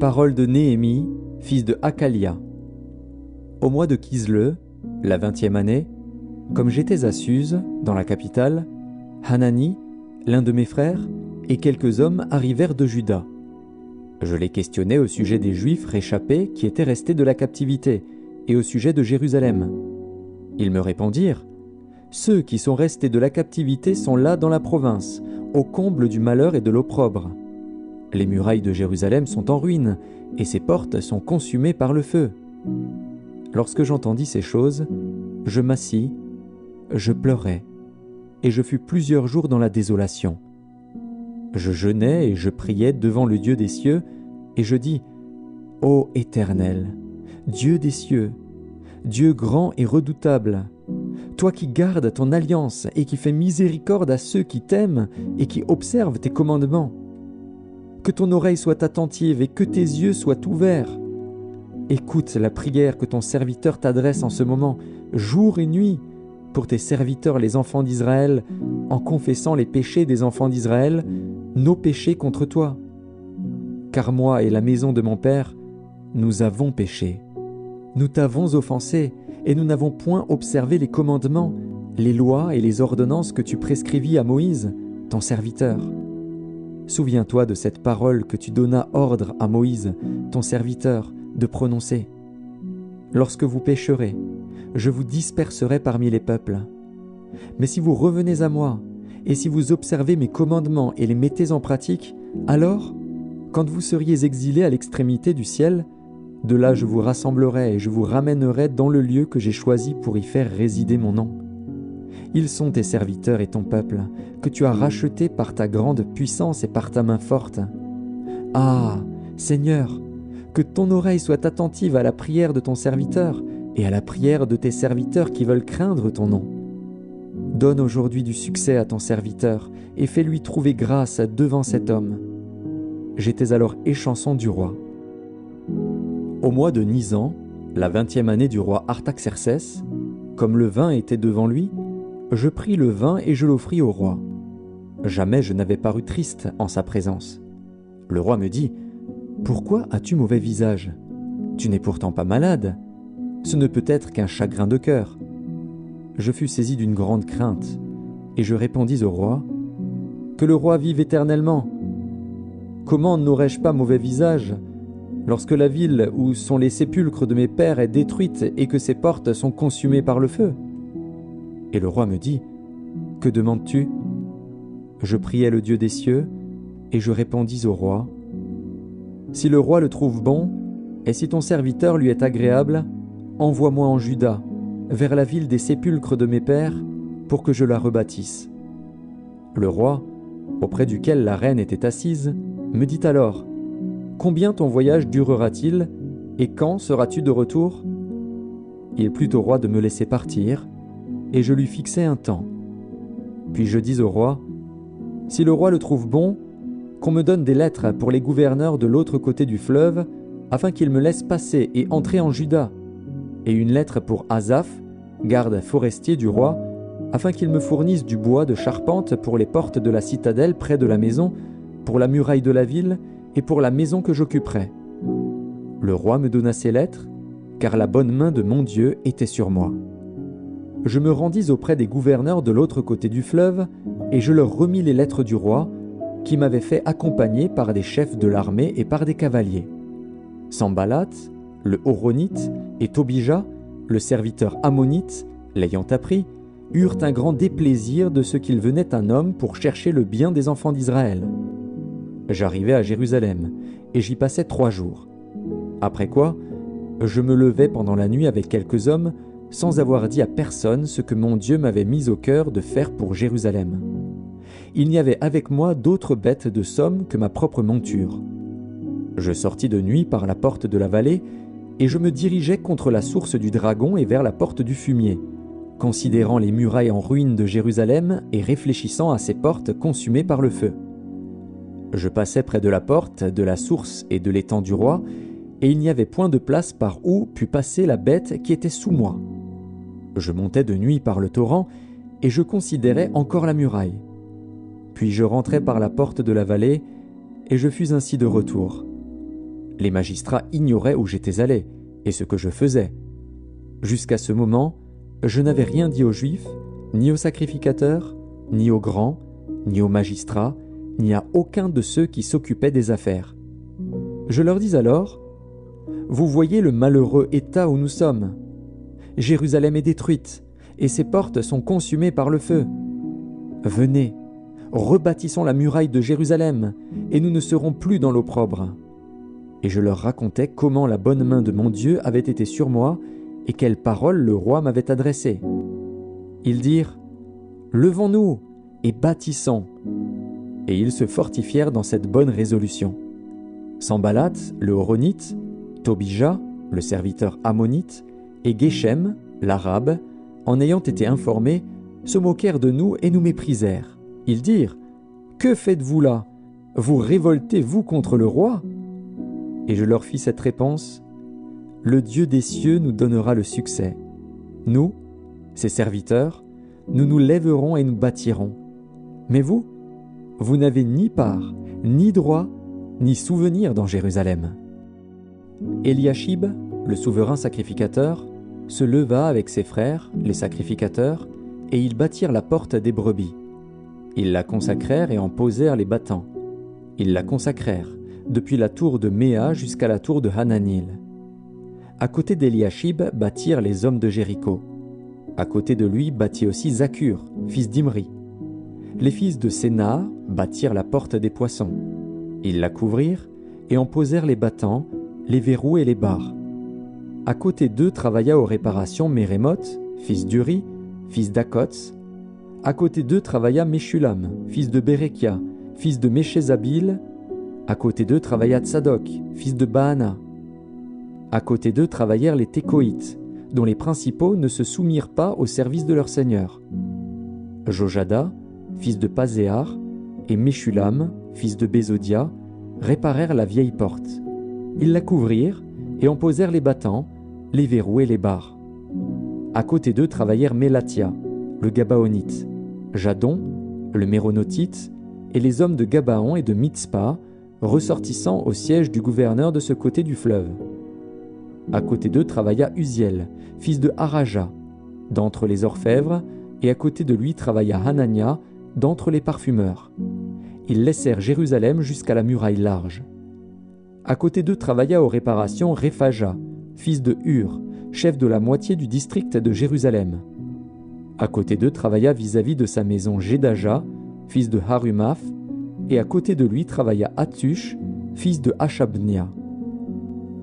Parole de Néhémie, fils de Hakalia. Au mois de Kisleu, la 20e année, comme j'étais à Suse, dans la capitale, Hanani, l'un de mes frères, et quelques hommes arrivèrent de Juda. Je les questionnai au sujet des Juifs réchappés qui étaient restés de la captivité, et au sujet de Jérusalem. Ils me répondirent : « Ceux qui sont restés de la captivité sont là dans la province, au comble du malheur et de l'opprobre. Les murailles de Jérusalem sont en ruine, et ses portes sont consumées par le feu. » Lorsque j'entendis ces choses, je m'assis, je pleurais, et je fus plusieurs jours dans la désolation. Je jeûnais et je priais devant le Dieu des cieux, et je dis : « Ô Éternel, Dieu des cieux, Dieu grand et redoutable, toi qui gardes ton alliance et qui fais miséricorde à ceux qui t'aiment et qui observent tes commandements, que ton oreille soit attentive et que tes yeux soient ouverts. Écoute la prière que ton serviteur t'adresse en ce moment, jour et nuit, pour tes serviteurs les enfants d'Israël, en confessant les péchés des enfants d'Israël, nos péchés contre toi. Car moi et la maison de mon père, nous avons péché. Nous t'avons offensé, et nous n'avons point observé les commandements, les lois et les ordonnances que tu prescrivis à Moïse, ton serviteur. Souviens-toi de cette parole que tu donnas ordre à Moïse, ton serviteur, de prononcer. Lorsque vous pécherez, je vous disperserai parmi les peuples. Mais si vous revenez à moi, et si vous observez mes commandements et les mettez en pratique, alors, quand vous seriez exilés à l'extrémité du ciel, de là je vous rassemblerai et je vous ramènerai dans le lieu que j'ai choisi pour y faire résider mon nom. Ils sont tes serviteurs et ton peuple, que tu as rachetés par ta grande puissance et par ta main forte. Ah, Seigneur, que ton oreille soit attentive à la prière de ton serviteur et à la prière de tes serviteurs qui veulent craindre ton nom. Donne aujourd'hui du succès à ton serviteur et fais-lui trouver grâce devant cet homme. » J'étais alors échanson du roi. Au mois de Nisan, la 20e année du roi Artaxercès, comme le vin était devant lui, je pris le vin et je l'offris au roi. Jamais je n'avais paru triste en sa présence. Le roi me dit : « Pourquoi as-tu mauvais visage ? Tu n'es pourtant pas malade. Ce ne peut être qu'un chagrin de cœur. » Je fus saisi d'une grande crainte, et je répondis au roi : « Que le roi vive éternellement. Comment n'aurais-je pas mauvais visage lorsque la ville où sont les sépulcres de mes pères est détruite et que ses portes sont consumées par le feu ?» Et le roi me dit : « Que demandes-tu ? » Je priai le Dieu des cieux, et je répondis au roi : « Si le roi le trouve bon, et si ton serviteur lui est agréable, envoie-moi en Juda, vers la ville des sépulcres de mes pères, pour que je la rebâtisse. » Le roi, auprès duquel la reine était assise, me dit alors : « Combien ton voyage durera-t-il, et quand seras-tu de retour ? » Il plut au roi de me laisser partir, et je lui fixai un temps. Puis je dis au roi : « Si le roi le trouve bon, qu'on me donne des lettres pour les gouverneurs de l'autre côté du fleuve, afin qu'ils me laissent passer et entrer en Juda, et une lettre pour Asaph, garde forestier du roi, afin qu'il me fournisse du bois de charpente pour les portes de la citadelle près de la maison, pour la muraille de la ville et pour la maison que j'occuperai. » Le roi me donna ces lettres, car la bonne main de mon Dieu était sur moi. Je me rendis auprès des gouverneurs de l'autre côté du fleuve, et je leur remis les lettres du roi, qui m'avait fait accompagner par des chefs de l'armée et par des cavaliers. Sambalat, le Horonite, et Tobija, le serviteur ammonite, l'ayant appris, eurent un grand déplaisir de ce qu'il venait un homme pour chercher le bien des enfants d'Israël. J'arrivai à Jérusalem, et j'y passai 3 jours. Après quoi, je me levai pendant la nuit avec quelques hommes, sans avoir dit à personne ce que mon Dieu m'avait mis au cœur de faire pour Jérusalem. Il n'y avait avec moi d'autres bêtes de somme que ma propre monture. Je sortis de nuit par la porte de la vallée, et je me dirigeai contre la source du Dragon et vers la porte du Fumier, considérant les murailles en ruine de Jérusalem et réfléchissant à ces portes consumées par le feu. Je passai près de la porte, de la source et de l'étang du roi, et il n'y avait point de place par où pût passer la bête qui était sous moi. Je montai de nuit par le torrent, et je considérais encore la muraille. Puis je rentrai par la porte de la vallée, et je fus ainsi de retour. Les magistrats ignoraient où j'étais allé et ce que je faisais. Jusqu'à ce moment, je n'avais rien dit aux Juifs, ni aux sacrificateurs, ni aux grands, ni aux magistrats, ni à aucun de ceux qui s'occupaient des affaires. Je leur dis alors, « Vous voyez le malheureux état où nous sommes. Jérusalem est détruite, et ses portes sont consumées par le feu. Venez, rebâtissons la muraille de Jérusalem, et nous ne serons plus dans l'opprobre. » Et je leur racontais comment la bonne main de mon Dieu avait été sur moi, et quelles paroles le roi m'avait adressées. Ils dirent, « Levons-nous, et bâtissons. » Et ils se fortifièrent dans cette bonne résolution. Sanballat, le Horonite, Tobija, le serviteur ammonite, et Geshem, l'arabe, en ayant été informés, se moquèrent de nous et nous méprisèrent. Ils dirent, « Que faites-vous là? Vous révoltez-vous contre le roi ?» Et je leur fis cette réponse, « Le Dieu des cieux nous donnera le succès. Nous, ses serviteurs, nous nous lèverons et nous bâtirons. Mais vous, vous n'avez ni part, ni droit, ni souvenir dans Jérusalem. » Eliashib, le souverain sacrificateur, se leva avec ses frères, les sacrificateurs, et ils bâtirent la porte des brebis. Ils la consacrèrent et en posèrent les battants. Ils la consacrèrent, depuis la tour de Méa jusqu'à la tour de Hananil. À côté d'Eliashib bâtirent les hommes de Jéricho. À côté de lui bâtit aussi Zakur, fils d'Imri. Les fils de Séna bâtirent la porte des poissons. Ils la couvrirent et en posèrent les battants, les verrous et les barres. À côté d'eux travailla aux réparations Mérémoth, fils d'Uri, fils d'Akots. À côté d'eux travailla Meshulam, fils de Bérékia, fils de Méchézabil. À côté d'eux travailla Tsadok, fils de Baana. À côté d'eux travaillèrent les Tékoïtes, dont les principaux ne se soumirent pas au service de leur seigneur. Jojada, fils de Pazéar, et Meshulam, fils de Bézodia, réparèrent la vieille porte. Ils la couvrirent et en posèrent les battants, les verrous et les barres. À côté d'eux travaillèrent Mélatia, le Gabaonite, Jadon, le Méronotite, et les hommes de Gabaon et de Mitzpa, ressortissant au siège du gouverneur de ce côté du fleuve. À côté d'eux travailla Uziel, fils de Haraja, d'entre les orfèvres, et à côté de lui travailla Hanania, d'entre les parfumeurs. Ils laissèrent Jérusalem jusqu'à la muraille large. À côté d'eux travailla aux réparations Réphaja, fils de Hur, chef de la moitié du district de Jérusalem. À côté d'eux travailla vis-à-vis de sa maison Jédaja, fils de Harumaph, et à côté de lui travailla Hattush, fils de Hashabnia.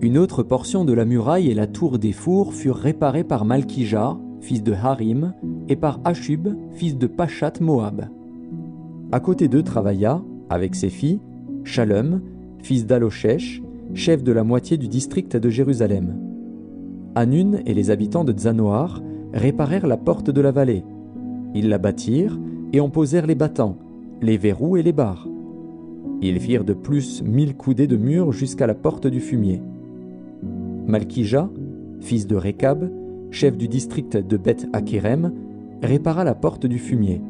Une autre portion de la muraille et la tour des fours furent réparées par Malkija, fils de Harim, et par Hashub, fils de Pachat Moab. À côté d'eux travailla, avec ses filles, Shalom, fils d'Aloshech, chef de la moitié du district de Jérusalem. Hanun et les habitants de Zanoar réparèrent la porte de la vallée. Ils la bâtirent et en posèrent les battants, les verrous et les barres. Ils firent de plus 1000 coudées de mur jusqu'à la porte du fumier. Malkija, fils de Rékab, chef du district de Beth-Hakerem, répara la porte du fumier.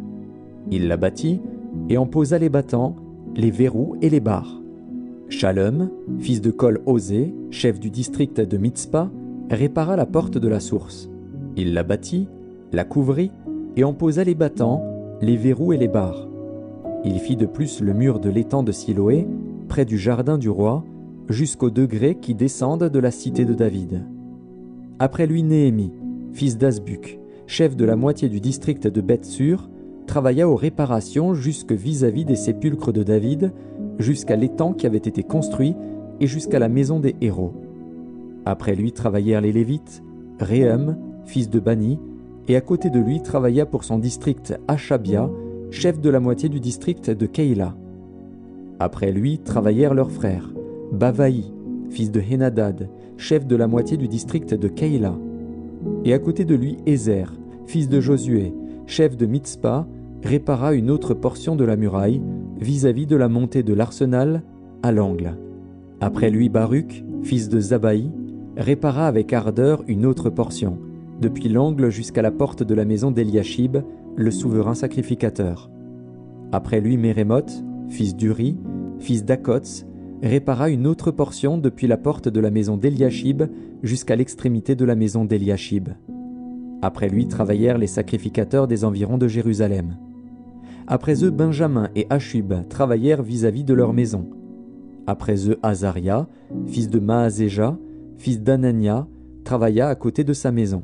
Il la bâtit et en posa les battants, les verrous et les barres. Shalom, fils de Kol-Osé, chef du district de Mitzpa, répara la porte de la source. Il la bâtit, la couvrit et en posa les battants, les verrous et les barres. Il fit de plus le mur de l'étang de Siloé, près du jardin du roi, jusqu'aux degrés qui descendent de la cité de David. Après lui Néhémie, fils d'Azbuk, chef de la moitié du district de Beth-Sur, travailla aux réparations jusque vis-à-vis des sépulcres de David, jusqu'à l'étang qui avait été construit et jusqu'à la maison des héros. Après lui travaillèrent les Lévites, Réhum, fils de Bani, et à côté de lui travailla pour son district Hashabia, chef de la moitié du district de Keïla. Après lui travaillèrent leurs frères, Bavaï, fils de Henadad, chef de la moitié du district de Keïla. Et à côté de lui Ézer, fils de Josué, chef de Mitzpa, répara une autre portion de la muraille, vis-à-vis de la montée de l'arsenal, à l'angle. Après lui Baruch, fils de Zabaï, répara avec ardeur une autre portion, depuis l'angle jusqu'à la porte de la maison d'Eliashib, le souverain sacrificateur. Après lui Mérémoth, fils d'Uri, fils d'Akots, répara une autre portion depuis la porte de la maison d'Eliashib jusqu'à l'extrémité de la maison d'Eliashib. Après lui travaillèrent les sacrificateurs des environs de Jérusalem. Après eux, Benjamin et Hashub travaillèrent vis-à-vis de leur maison. Après eux, Azaria, fils de Maazéja, fils d'Anania, travailla à côté de sa maison.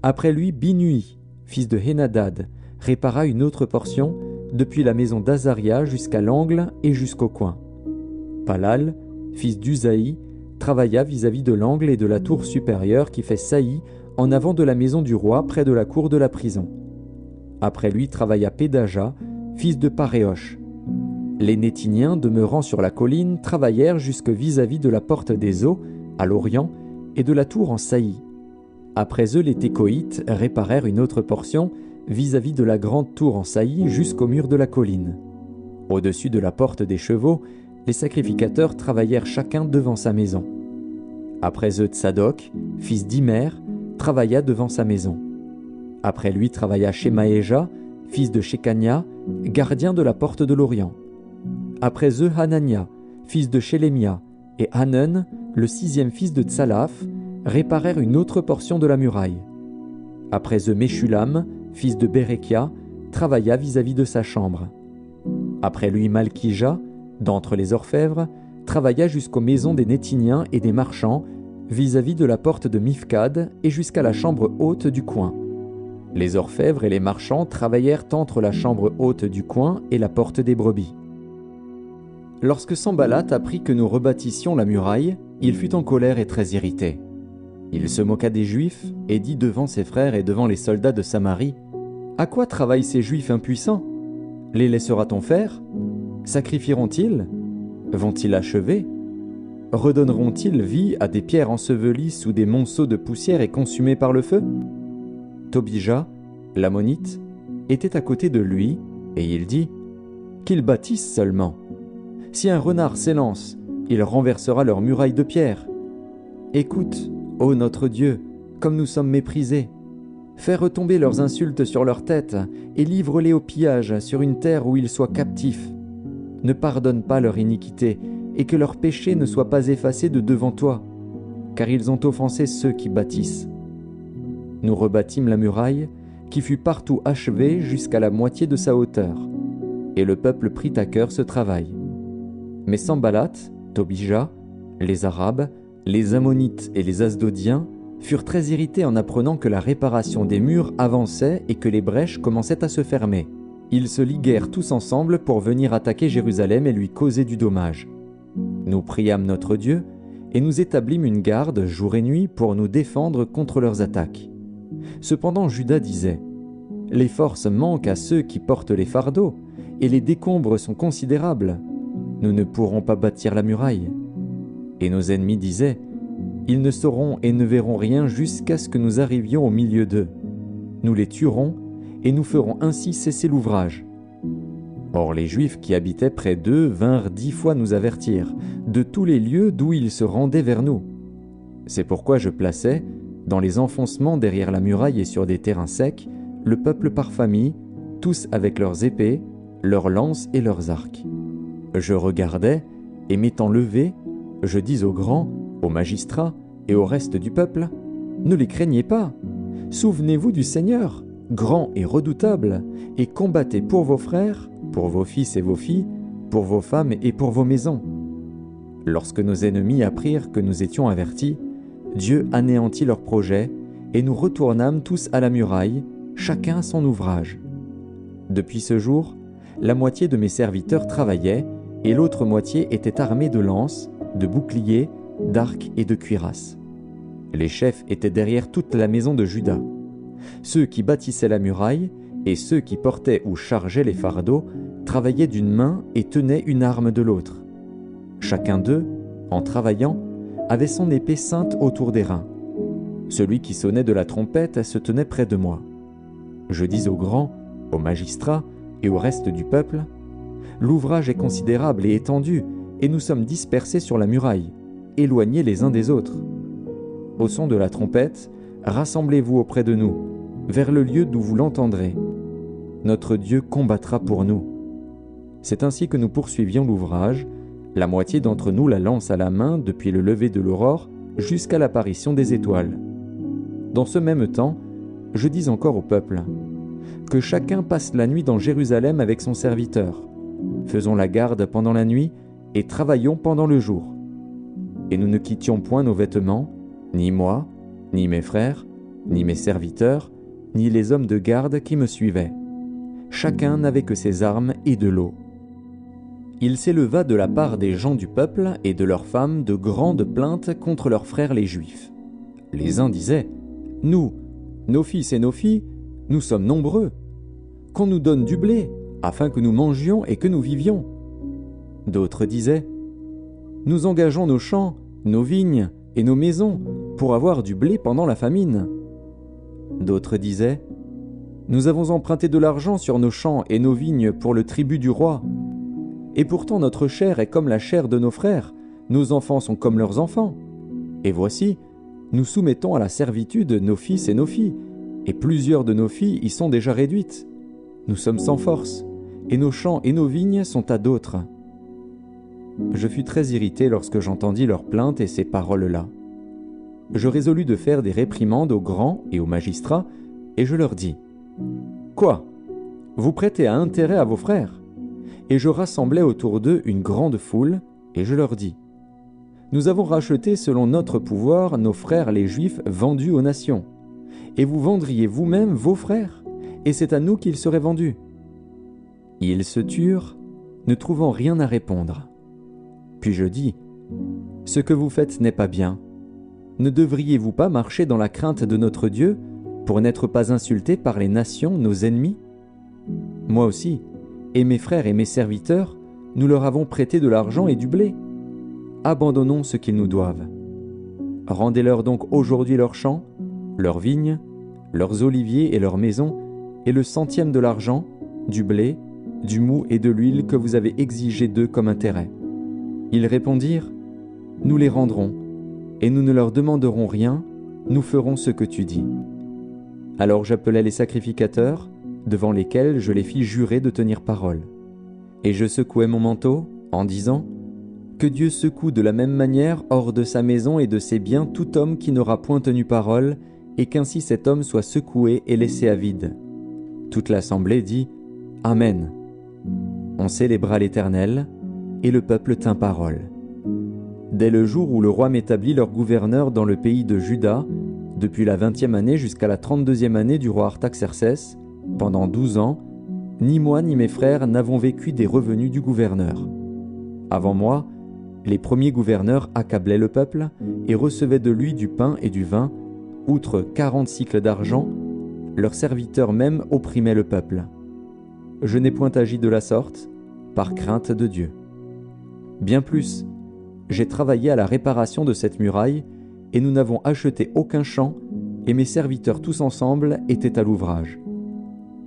Après lui, Binui, fils de Henadad, répara une autre portion, depuis la maison d'Azaria jusqu'à l'angle et jusqu'au coin. Palal, fils d'Uzaï, travailla vis-à-vis de l'angle et de la tour supérieure qui fait saillie en avant de la maison du roi près de la cour de la prison. Après lui travailla Pédaja, fils de Paréosh. Les Nétiniens, demeurant sur la colline, travaillèrent jusque vis-à-vis de la porte des eaux, à l'orient, et de la tour en saillie. Après eux, les Técoïtes réparèrent une autre portion, vis-à-vis de la grande tour en saillie jusqu'au mur de la colline. Au-dessus de la porte des chevaux, les sacrificateurs travaillèrent chacun devant sa maison. Après eux, Tsadok, fils d'Imer, travailla devant sa maison. Après lui travailla Shemaéja, fils de Shekania, gardien de la porte de l'Orient. Après eux, Hanania, fils de Shelemia, et Hanan, le 6e fils de Tsalaf, réparèrent une autre portion de la muraille. Après eux, Meshulam, fils de Berekia, travailla vis-à-vis de sa chambre. Après lui, Malkija, d'entre les orfèvres, travailla jusqu'aux maisons des Nétiniens et des marchands, vis-à-vis de la porte de Mifkad et jusqu'à la chambre haute du coin. Les orfèvres et les marchands travaillèrent entre la chambre haute du coin et la porte des brebis. Lorsque Sanballat apprit que nous rebâtissions la muraille, il fut en colère et très irrité. Il se moqua des Juifs et dit devant ses frères et devant les soldats de Samarie : « À quoi travaillent ces Juifs impuissants ? Les laissera-t-on faire ? Sacrifieront-ils ? Vont-ils achever ? Redonneront-ils vie à des pierres ensevelies sous des monceaux de poussière et consumées par le feu ?» Tobija, l'ammonite, était à côté de lui, et il dit : « Qu'ils bâtissent seulement. Si un renard s'élance, il renversera leurs murailles de pierre. Écoute, ô notre Dieu, comme nous sommes méprisés. Fais retomber leurs insultes sur leur tête, et livre-les au pillage sur une terre où ils soient captifs. Ne pardonne pas leur iniquité, et que leur péché ne soit pas effacé de devant toi, car ils ont offensé ceux qui bâtissent. » Nous rebâtîmes la muraille, qui fut partout achevée jusqu'à la moitié de sa hauteur, et le peuple prit à cœur ce travail. Mais Sanballat, Tobija, les Arabes, les Ammonites et les Asdodiens furent très irrités en apprenant que la réparation des murs avançait et que les brèches commençaient à se fermer. Ils se liguèrent tous ensemble pour venir attaquer Jérusalem et lui causer du dommage. Nous priâmes notre Dieu, et nous établîmes une garde jour et nuit pour nous défendre contre leurs attaques. Cependant Juda disait : « Les forces manquent à ceux qui portent les fardeaux, et les décombres sont considérables. Nous ne pourrons pas bâtir la muraille. » Et nos ennemis disaient : « Ils ne sauront et ne verront rien jusqu'à ce que nous arrivions au milieu d'eux. Nous les tuerons, et nous ferons ainsi cesser l'ouvrage. » Or les Juifs qui habitaient près d'eux vinrent 10 fois nous avertir de tous les lieux d'où ils se rendaient vers nous. C'est pourquoi je plaçais, dans les enfoncements derrière la muraille et sur des terrains secs, le peuple par famille, tous avec leurs épées, leurs lances et leurs arcs. Je regardais, et m'étant levé, je dis aux grands, aux magistrats et au reste du peuple : « Ne les craignez pas, souvenez-vous du Seigneur, grand et redoutable, et combattez pour vos frères, pour vos fils et vos filles, pour vos femmes et pour vos maisons. » Lorsque nos ennemis apprirent que nous étions avertis, Dieu anéantit leurs projets, et nous retournâmes tous à la muraille, chacun à son ouvrage. Depuis ce jour, la moitié de mes serviteurs travaillait, et l'autre moitié était armée de lances, de boucliers, d'arcs et de cuirasses. Les chefs étaient derrière toute la maison de Juda. Ceux qui bâtissaient la muraille, et ceux qui portaient ou chargeaient les fardeaux, travaillaient d'une main et tenaient une arme de l'autre. Chacun d'eux, en travaillant, avait son épée ceinte autour des reins. Celui qui sonnait de la trompette se tenait près de moi. Je dis aux grands, aux magistrats et au reste du peuple : « L'ouvrage est considérable et étendu, et nous sommes dispersés sur la muraille, éloignés les uns des autres. Au son de la trompette, rassemblez-vous auprès de nous, vers le lieu d'où vous l'entendrez. Notre Dieu combattra pour nous. » C'est ainsi que nous poursuivions l'ouvrage, la moitié d'entre nous la lance à la main depuis le lever de l'aurore jusqu'à l'apparition des étoiles. Dans ce même temps, je dis encore au peuple, que chacun passe la nuit dans Jérusalem avec son serviteur. Faisons la garde pendant la nuit et travaillons pendant le jour. Et nous ne quittions point nos vêtements, ni moi, ni mes frères, ni mes serviteurs, ni les hommes de garde qui me suivaient. Chacun n'avait que ses armes et de l'eau. Il s'éleva de la part des gens du peuple et de leurs femmes de grandes plaintes contre leurs frères les Juifs. Les uns disaient, « Nous, nos fils et nos filles, nous sommes nombreux. Qu'on nous donne du blé, afin que nous mangions et que nous vivions. » D'autres disaient, « Nous engageons nos champs, nos vignes et nos maisons pour avoir du blé pendant la famine. » D'autres disaient, « Nous avons emprunté de l'argent sur nos champs et nos vignes pour le tribut du roi. Et pourtant notre chair est comme la chair de nos frères, nos enfants sont comme leurs enfants. Et voici, nous soumettons à la servitude nos fils et nos filles, et plusieurs de nos filles y sont déjà réduites. Nous sommes sans force, et nos champs et nos vignes sont à d'autres. » Je fus très irrité lorsque j'entendis leurs plaintes et ces paroles-là. Je résolus de faire des réprimandes aux grands et aux magistrats, et je leur dis, « Quoi ? Vous prêtez à intérêt à vos frères ?» Et je rassemblai autour d'eux une grande foule, et je leur dis, « Nous avons racheté selon notre pouvoir nos frères les Juifs vendus aux nations, et vous vendriez vous-même vos frères, et c'est à nous qu'ils seraient vendus. » Ils se turent, ne trouvant rien à répondre. Puis je dis, « Ce que vous faites n'est pas bien. Ne devriez-vous pas marcher dans la crainte de notre Dieu pour n'être pas insultés par les nations, nos ennemis ? Moi aussi, et mes frères et mes serviteurs, nous leur avons prêté de l'argent et du blé. Abandonnons ce qu'ils nous doivent. Rendez-leur donc aujourd'hui leurs champs, leurs vignes, leurs oliviers et leurs maisons, et le centième de l'argent, du blé, du mou et de l'huile que vous avez exigé d'eux comme intérêt. » Ils répondirent, « Nous les rendrons, et nous ne leur demanderons rien, nous ferons ce que tu dis. » Alors j'appelai les sacrificateurs, devant lesquels je les fis jurer de tenir parole. Et je secouai mon manteau, en disant, « Que Dieu secoue de la même manière hors de sa maison et de ses biens tout homme qui n'aura point tenu parole, et qu'ainsi cet homme soit secoué et laissé à vide. » Toute l'assemblée dit, « Amen. » On célébra l'Éternel, et le peuple tint parole. Dès le jour où le roi m'établit leur gouverneur dans le pays de Juda, depuis la 20e année jusqu'à la 32e année du roi Artaxercès, pendant 12 ans, ni moi ni mes frères n'avons vécu des revenus du gouverneur. Avant moi, les premiers gouverneurs accablaient le peuple et recevaient de lui du pain et du vin, outre 40 cycles d'argent, leurs serviteurs même opprimaient le peuple. Je n'ai point agi de la sorte, par crainte de Dieu. Bien plus, j'ai travaillé à la réparation de cette muraille, et nous n'avons acheté aucun champ, et mes serviteurs tous ensemble étaient à l'ouvrage.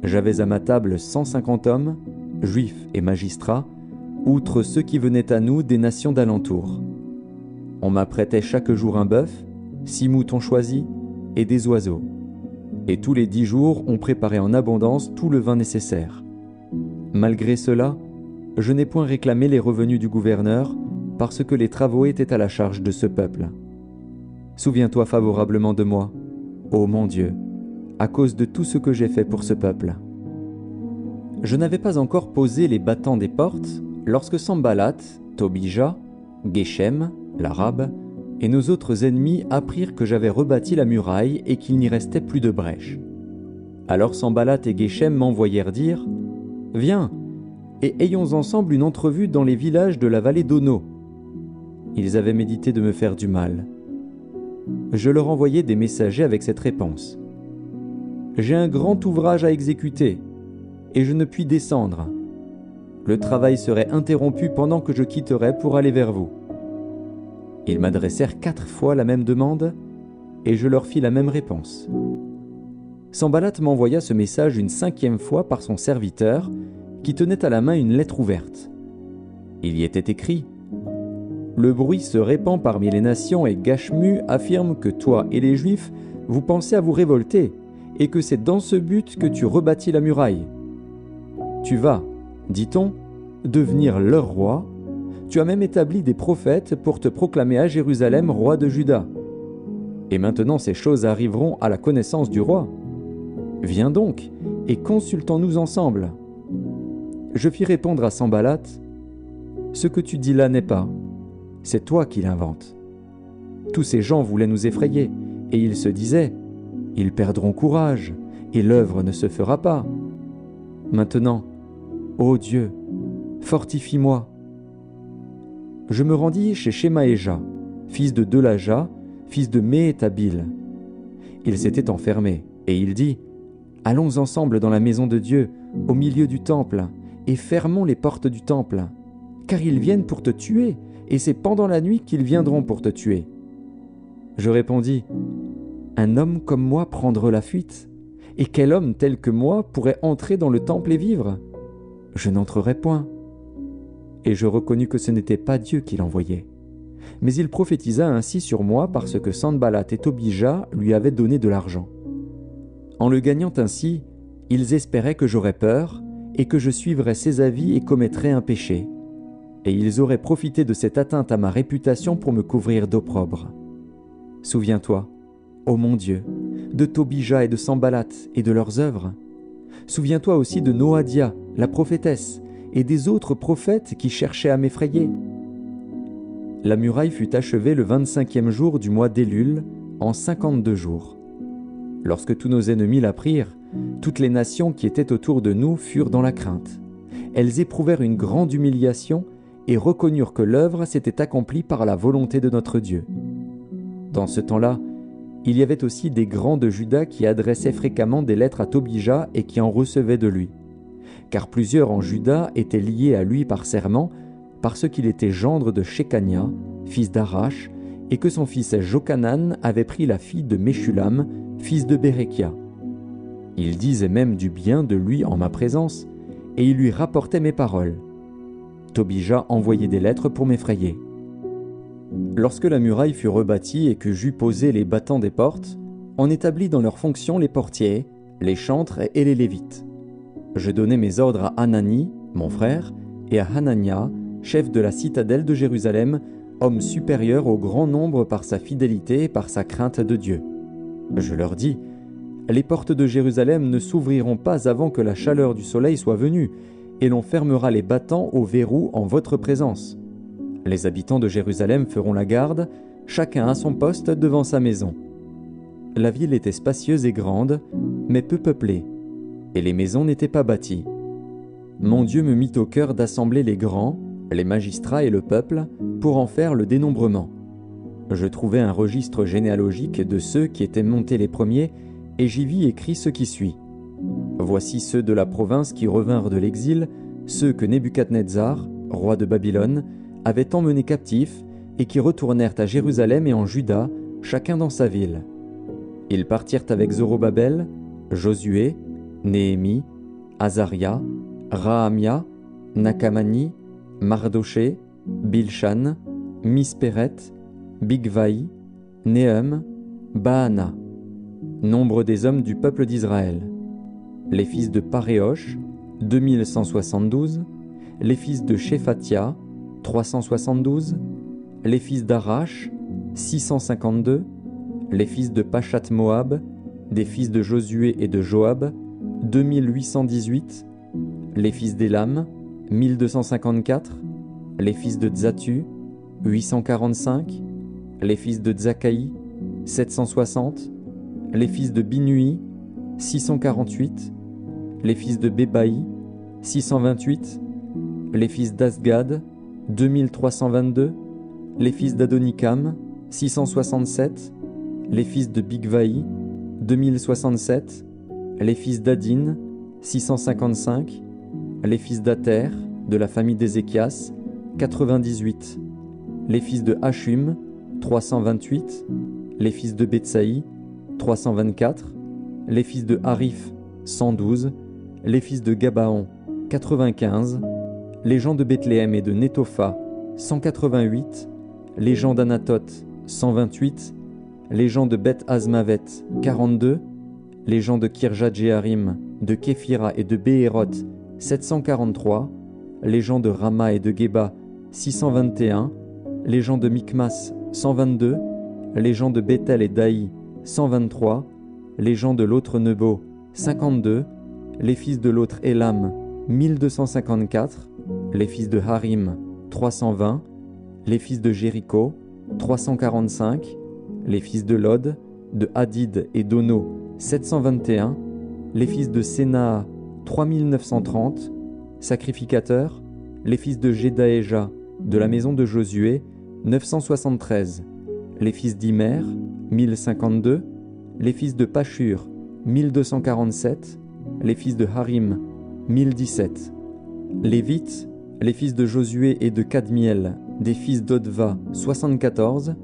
J'avais à ma table 150 hommes, juifs et magistrats, outre ceux qui venaient à nous des nations d'alentour. On m'apprêtait chaque jour un bœuf, 6 moutons choisis et des oiseaux. Et tous les 10 jours, on préparait en abondance tout le vin nécessaire. Malgré cela, je n'ai point réclamé les revenus du gouverneur, parce que les travaux étaient à la charge de ce peuple. Souviens-toi favorablement de moi, ô mon Dieu, à cause de tout ce que j'ai fait pour ce peuple. » Je n'avais pas encore posé les battants des portes lorsque Sanballat, Tobija, Geshem, l'Arabe, et nos autres ennemis apprirent que j'avais rebâti la muraille et qu'il n'y restait plus de brèche. Alors Sanballat et Geshem m'envoyèrent dire « Viens, et ayons ensemble une entrevue dans les villages de la vallée d'Ono. » Ils avaient médité de me faire du mal. Je leur envoyai des messagers avec cette réponse. « J'ai un grand ouvrage à exécuter, et je ne puis descendre. Le travail serait interrompu pendant que je quitterais pour aller vers vous. » Ils m'adressèrent 4 fois la même demande, et je leur fis la même réponse. Sanballat m'envoya ce message une 5e fois par son serviteur, qui tenait à la main une lettre ouverte. Il y était écrit « Le bruit se répand parmi les nations et Gashmu affirme que toi et les Juifs, vous pensez à vous révolter, et que c'est dans ce but que tu rebâtis la muraille. Tu vas, dit-on, devenir leur roi, Tu as même établi des prophètes pour te proclamer à Jérusalem roi de Juda. Et maintenant ces choses arriveront à la connaissance du roi. Viens donc, et consultons-nous ensemble. » Je fis répondre à Sanballat, « Ce que tu dis là n'est pas. C'est toi qui l'inventes. » Tous ces gens voulaient nous effrayer, et ils se disaient, « Ils perdront courage, et l'œuvre ne se fera pas. » Maintenant, ô Dieu, fortifie-moi. Je me rendis chez Shemaéja, fils de Delaja, fils de Méhétabil. Il s'était enfermé, et il dit, « Allons ensemble dans la maison de Dieu, au milieu du temple, et fermons les portes du temple, car ils viennent pour te tuer, et c'est pendant la nuit qu'ils viendront pour te tuer. » Je répondis, « Un homme comme moi prendre la fuite, et quel homme tel que moi pourrait entrer dans le temple et vivre? Je n'entrerai point. » Et je reconnus que ce n'était pas Dieu qui l'envoyait. Mais il prophétisa ainsi sur moi parce que Sanballat et Tobija lui avaient donné de l'argent. En le gagnant ainsi, ils espéraient que j'aurais peur et que je suivrais ses avis et commettrais un péché. Et ils auraient profité de cette atteinte à ma réputation pour me couvrir d'opprobre. Souviens-toi, ô mon Dieu, de Tobija et de Sanballat et de leurs œuvres. Souviens-toi aussi de Noadia, la prophétesse, et des autres prophètes qui cherchaient à m'effrayer. La muraille fut achevée le 25e jour du mois d'Élul, en 52 jours. Lorsque tous nos ennemis l'apprirent, toutes les nations qui étaient autour de nous furent dans la crainte. Elles éprouvèrent une grande humiliation et reconnurent que l'œuvre s'était accomplie par la volonté de notre Dieu. Dans ce temps-là, il y avait aussi des grands de Juda qui adressaient fréquemment des lettres à Tobija et qui en recevaient de lui. Car plusieurs en Juda étaient liés à lui par serment, parce qu'il était gendre de Shekania, fils d'Arash, et que son fils Jochanan avait pris la fille de Meshulam, fils de Bérekia. Ils disaient même du bien de lui en ma présence, et ils lui rapportaient mes paroles. Tobija envoyait des lettres pour m'effrayer. Lorsque la muraille fut rebâtie et que j'eus posé les battants des portes, on établit dans leurs fonctions les portiers, les chantres et les lévites. Je donnai mes ordres à Hanani, mon frère, et à Hanania, chef de la citadelle de Jérusalem, homme supérieur au grand nombre par sa fidélité et par sa crainte de Dieu. Je leur dis, « Les portes de Jérusalem ne s'ouvriront pas avant que la chaleur du soleil soit venue, et l'on fermera les battants au verrou en votre présence. Les habitants de Jérusalem feront la garde, chacun à son poste devant sa maison. » La ville était spacieuse et grande, mais peu peuplée, et les maisons n'étaient pas bâties. Mon Dieu me mit au cœur d'assembler les grands, les magistrats et le peuple, pour en faire le dénombrement. Je trouvai un registre généalogique de ceux qui étaient montés les premiers, et j'y vis écrit ce qui suit. Voici ceux de la province qui revinrent de l'exil, ceux que Nebuchadnezzar, roi de Babylone, avait emmenés captifs, et qui retournèrent à Jérusalem et en Juda, chacun dans sa ville. Ils partirent avec Zorobabel, Josué, Néhémie, Azaria, Rahamia, Nakamani, Mardoché, Bilshan, Mispéret, Bigvaï, Néhum, Baana. Nombre des hommes du peuple d'Israël. Les fils de Paréosh, 2172. Les fils de Shephatia, 372. Les fils d'Arash, 652. Les fils de Pachat Moab, des fils de Josué et de Joab, 2818. Les fils d'Élam, 1254. Les fils de Tzatu, 845. Les fils de Tzakaï, 760. Les fils de Binui, 648. Les fils de Bébaï, 628. Les fils d'Asgad, 2322. Les fils d'Adonikam, 667. Les fils de Bigvaï, 2067. Les fils d'Adin, 655. Les fils d'Ater, de la famille d'Ézéchias, 98. Les fils de Hachum, 328. Les fils de Betsaï, 324. Les fils de Harif, 112. Les fils de Gabaon, 95. Les gens de Bethléem et de Netopha, 188. Les gens d'Anatoth, 128. Les gens de Beth Azmavet, 42. Les gens de Kirjat-Jéarim, de Képhira et de Béhéroth, 743. Les gens de Rama et de Geba, 621, les gens de Micmas 122, les gens de Bethel et d'Aï 123, les gens de l'autre Nebo 52, les fils de l'autre Élam 1254, les fils de Harim 320, les fils de Jéricho 345, les fils de Lod, de Hadid et d'Ono 721, les fils de Sénaa 3930, sacrificateurs, les fils de Jedaéja de la maison de Josué 973, les fils d'Imer 1052, les fils de Pashur 1247, les fils de Harim 1017. Lévites, les fils de Josué et de Kadmiel, des fils d'Odva 74,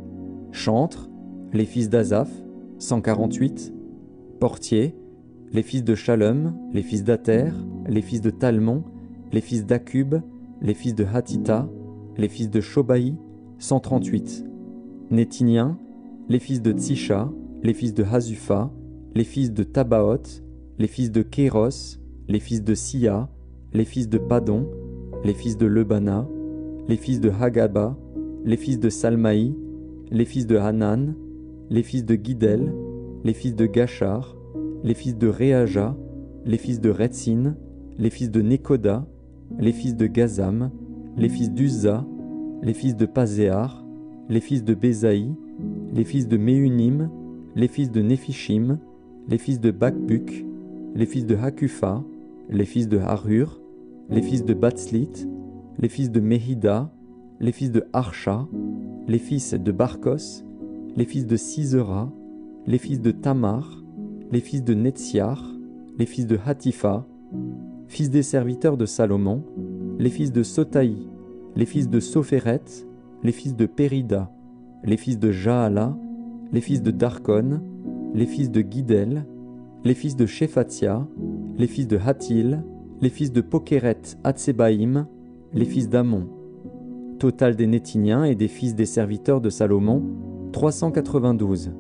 chantres, les fils d'Azaph 148, portiers, les fils de Shalom, les fils d'Ater, les fils de Talmon, les fils d'Akub, les fils de Hatita, les fils de Shobaï 138, Nétiniens, les fils de Tsisha, les fils de Hazufa, les fils de Tabaoth, les fils de Kéros, les fils de Sia, les fils de Padon, les fils de Lebana, les fils de Hagaba, les fils de Salmaï, les fils de Hanan, les fils de Guidel, les fils de Gachar, les fils de Réaja, les fils de Retsin, les fils de Nekoda, les fils de Gazam, les fils d'Uzza, les fils de Pazéar, les fils de Bézaï, les fils de Méunim, les fils de Néphishim, les fils de Bakbuk, les fils de Hakufa, les fils de Harur, les fils de Batslit, les fils de Mehida, les fils de Harsha, les fils de Barkos, les fils de Sisera, les fils de Tamar, les fils de Netziar, les fils de Hatifa, fils des serviteurs de Salomon, les fils de Sotaï, les fils de Sophéret, les fils de Périda, les fils de Jaala, les fils de Darkon, les fils de Guidel, les fils de Shephatia, les fils de Hatil, les fils de Pokeret Hatsebaïm, les fils d'Amon. Total des Nétiniens et des fils des serviteurs de Salomon, 392.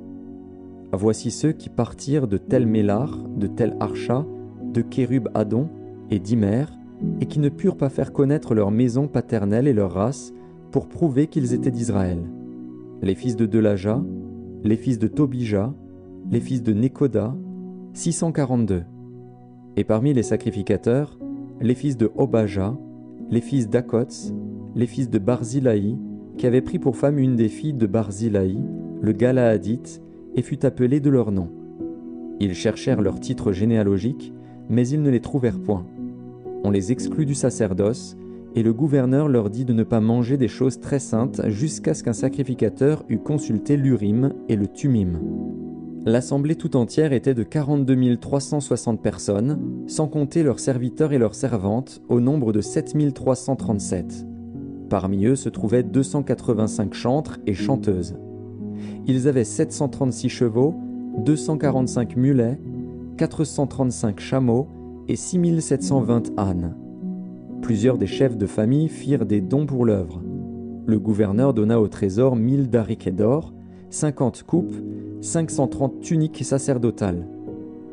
Voici ceux qui partirent de Tel Mélar, de Tel Archa, de Kérub Adon et d'Imer, et qui ne purent pas faire connaître leur maison paternelle et leur race, pour prouver qu'ils étaient d'Israël. Les fils de Delaja, les fils de Tobija, les fils de Nekoda, 642. Et parmi les sacrificateurs, les fils de Obaja, les fils d'Akots, les fils de Barzilaï, qui avaient pris pour femme une des filles de Barzilaï, le Galaadite, et fut appelé de leur nom. Ils cherchèrent leur titre généalogique, mais ils ne les trouvèrent point. On les exclut du sacerdoce, et le gouverneur leur dit de ne pas manger des choses très saintes jusqu'à ce qu'un sacrificateur eût consulté l'Urim et le Tumim. L'assemblée tout entière était de 42 360 personnes, sans compter leurs serviteurs et leurs servantes, au nombre de 7 337. Parmi eux se trouvaient 285 chantres et chanteuses. Ils avaient 736 chevaux, 245 mulets, 435 chameaux et 6720 ânes. Plusieurs des chefs de famille firent des dons pour l'œuvre. Le gouverneur donna au trésor 1000 dariquets d'or, 50 coupes, 530 tuniques sacerdotales.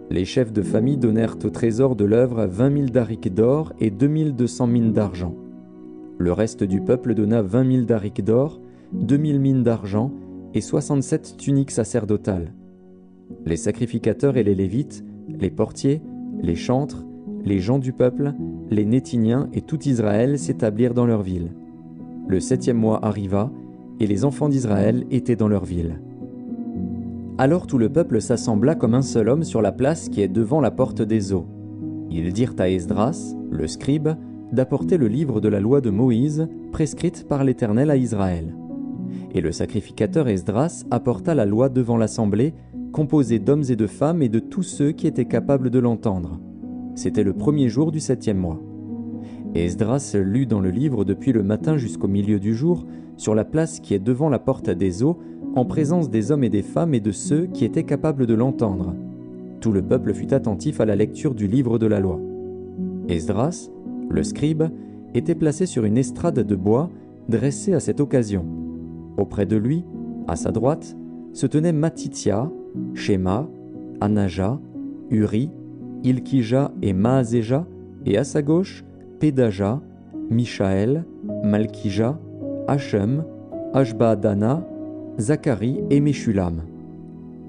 Les chefs de famille donnèrent au trésor de l'œuvre 20 000 dariques d'or et 2200 mines d'argent. Le reste du peuple donna 20 000 dariques d'or, 2000 mines d'argent et 67 tuniques sacerdotales. Les sacrificateurs et les Lévites, les portiers, les chantres, les gens du peuple, les Nétiniens et tout Israël s'établirent dans leur ville. Le 7e mois arriva, et les enfants d'Israël étaient dans leur ville. Alors tout le peuple s'assembla comme un seul homme sur la place qui est devant la porte des eaux. Ils dirent à Esdras, le scribe, d'apporter le livre de la loi de Moïse, prescrite par l'Éternel à Israël. Et le sacrificateur Esdras apporta la loi devant l'assemblée, composée d'hommes et de femmes et de tous ceux qui étaient capables de l'entendre. C'était le 1er jour du 7e mois. Esdras lut dans le livre depuis le matin jusqu'au milieu du jour, sur la place qui est devant la porte des eaux, en présence des hommes et des femmes et de ceux qui étaient capables de l'entendre. Tout le peuple fut attentif à la lecture du livre de la loi. Esdras, le scribe, était placé sur une estrade de bois dressée à cette occasion. Auprès de lui, à sa droite, se tenaient Matithia, Shema, Anaja, Uri, Ilkija et Maazéja, et à sa gauche, Pédaja, Michaël, Malkija, Hachem, Ashbadana, Zacharie et Meshulam.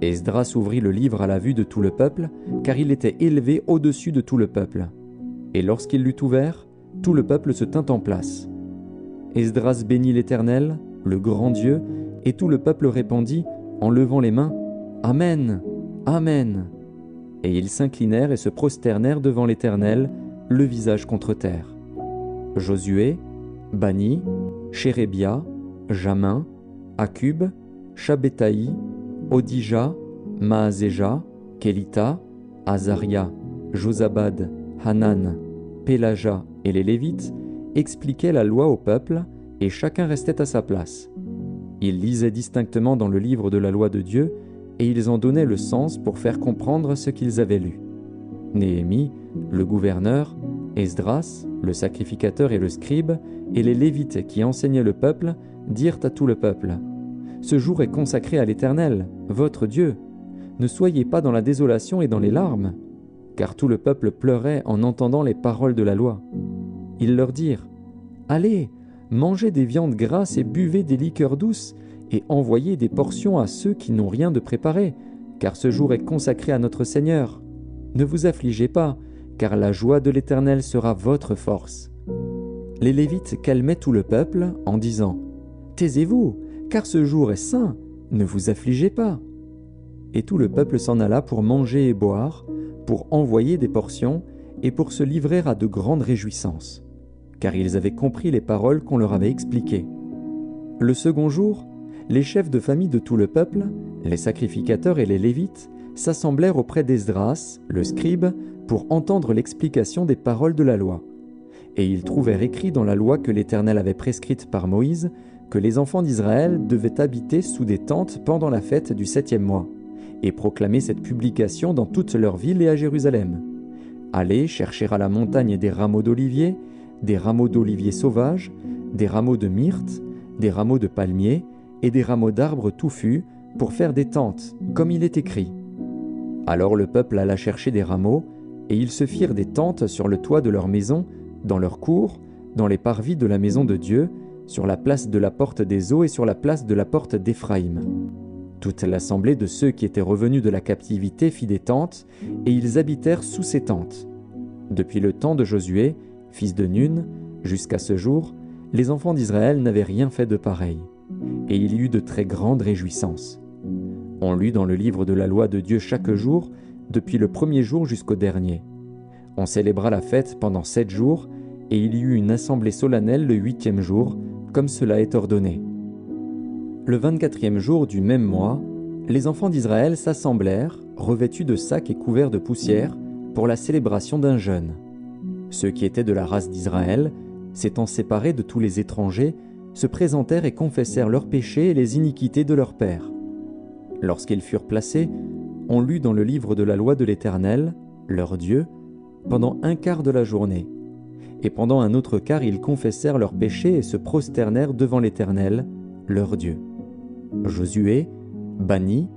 Esdras ouvrit le livre à la vue de tout le peuple, car il était élevé au-dessus de tout le peuple. Et lorsqu'il l'eut ouvert, tout le peuple se tint en place. Esdras bénit l'Éternel, le grand Dieu, et tout le peuple répondit, en levant les mains, « Amen, Amen !» Et ils s'inclinèrent et se prosternèrent devant l'Éternel, le visage contre terre. Josué, Bani, Chérébia, Jamin, Akub, Shabbétaï, Odija, Maazéja, Kélita, Azaria, Josabad, Hanan, Pélaja et les Lévites expliquaient la loi au peuple, et chacun restait à sa place. Ils lisaient distinctement dans le livre de la loi de Dieu, et ils en donnaient le sens pour faire comprendre ce qu'ils avaient lu. Néhémie, le gouverneur, Esdras, le sacrificateur et le scribe, et les Lévites qui enseignaient le peuple, dirent à tout le peuple, « Ce jour est consacré à l'Éternel, votre Dieu. Ne soyez pas dans la désolation et dans les larmes. » Car tout le peuple pleurait en entendant les paroles de la loi. Ils leur dirent, « Allez, mangez des viandes grasses et buvez des liqueurs douces, et envoyez des portions à ceux qui n'ont rien de préparé, car ce jour est consacré à notre Seigneur. Ne vous affligez pas, car la joie de l'Éternel sera votre force. » Les Lévites calmaient tout le peuple en disant, « Taisez-vous, car ce jour est saint, ne vous affligez pas. » Et tout le peuple s'en alla pour manger et boire, pour envoyer des portions et pour se livrer à de grandes réjouissances, car ils avaient compris les paroles qu'on leur avait expliquées. Le second jour, les chefs de famille de tout le peuple, les sacrificateurs et les Lévites, s'assemblèrent auprès d'Esdras, le scribe, pour entendre l'explication des paroles de la loi. Et ils trouvèrent écrit dans la loi que l'Éternel avait prescrite par Moïse que les enfants d'Israël devaient habiter sous des tentes pendant la fête du 7e mois, et proclamer cette publication dans toutes leurs villes et à Jérusalem. Allez chercher à la montagne des rameaux d'olivier sauvages, des rameaux de myrte, des rameaux de palmier et des rameaux d'arbres touffus pour faire des tentes, comme il est écrit. Alors le peuple alla chercher des rameaux, et ils se firent des tentes sur le toit de leur maison, dans leur cour, dans les parvis de la maison de Dieu, sur la place de la porte des eaux et sur la place de la porte d'Éphraïm. Toute l'assemblée de ceux qui étaient revenus de la captivité fit des tentes, et ils habitèrent sous ces tentes. Depuis le temps de Josué, fils de Nun, jusqu'à ce jour, les enfants d'Israël n'avaient rien fait de pareil, et il y eut de très grandes réjouissances. On lut dans le livre de la loi de Dieu chaque jour, depuis le premier jour jusqu'au dernier. On célébra la fête pendant 7 jours, et il y eut une assemblée solennelle le 8e jour, comme cela est ordonné. Le 24e jour du même mois, les enfants d'Israël s'assemblèrent, revêtus de sacs et couverts de poussière, pour la célébration d'un jeûne. Ceux qui étaient de la race d'Israël, s'étant séparés de tous les étrangers, se présentèrent et confessèrent leurs péchés et les iniquités de leurs pères. Lorsqu'ils furent placés, on lut dans le livre de la loi de l'Éternel, leur Dieu, pendant un quart de la journée. Et pendant un autre quart, ils confessèrent leurs péchés et se prosternèrent devant l'Éternel, leur Dieu. Josué, Bani,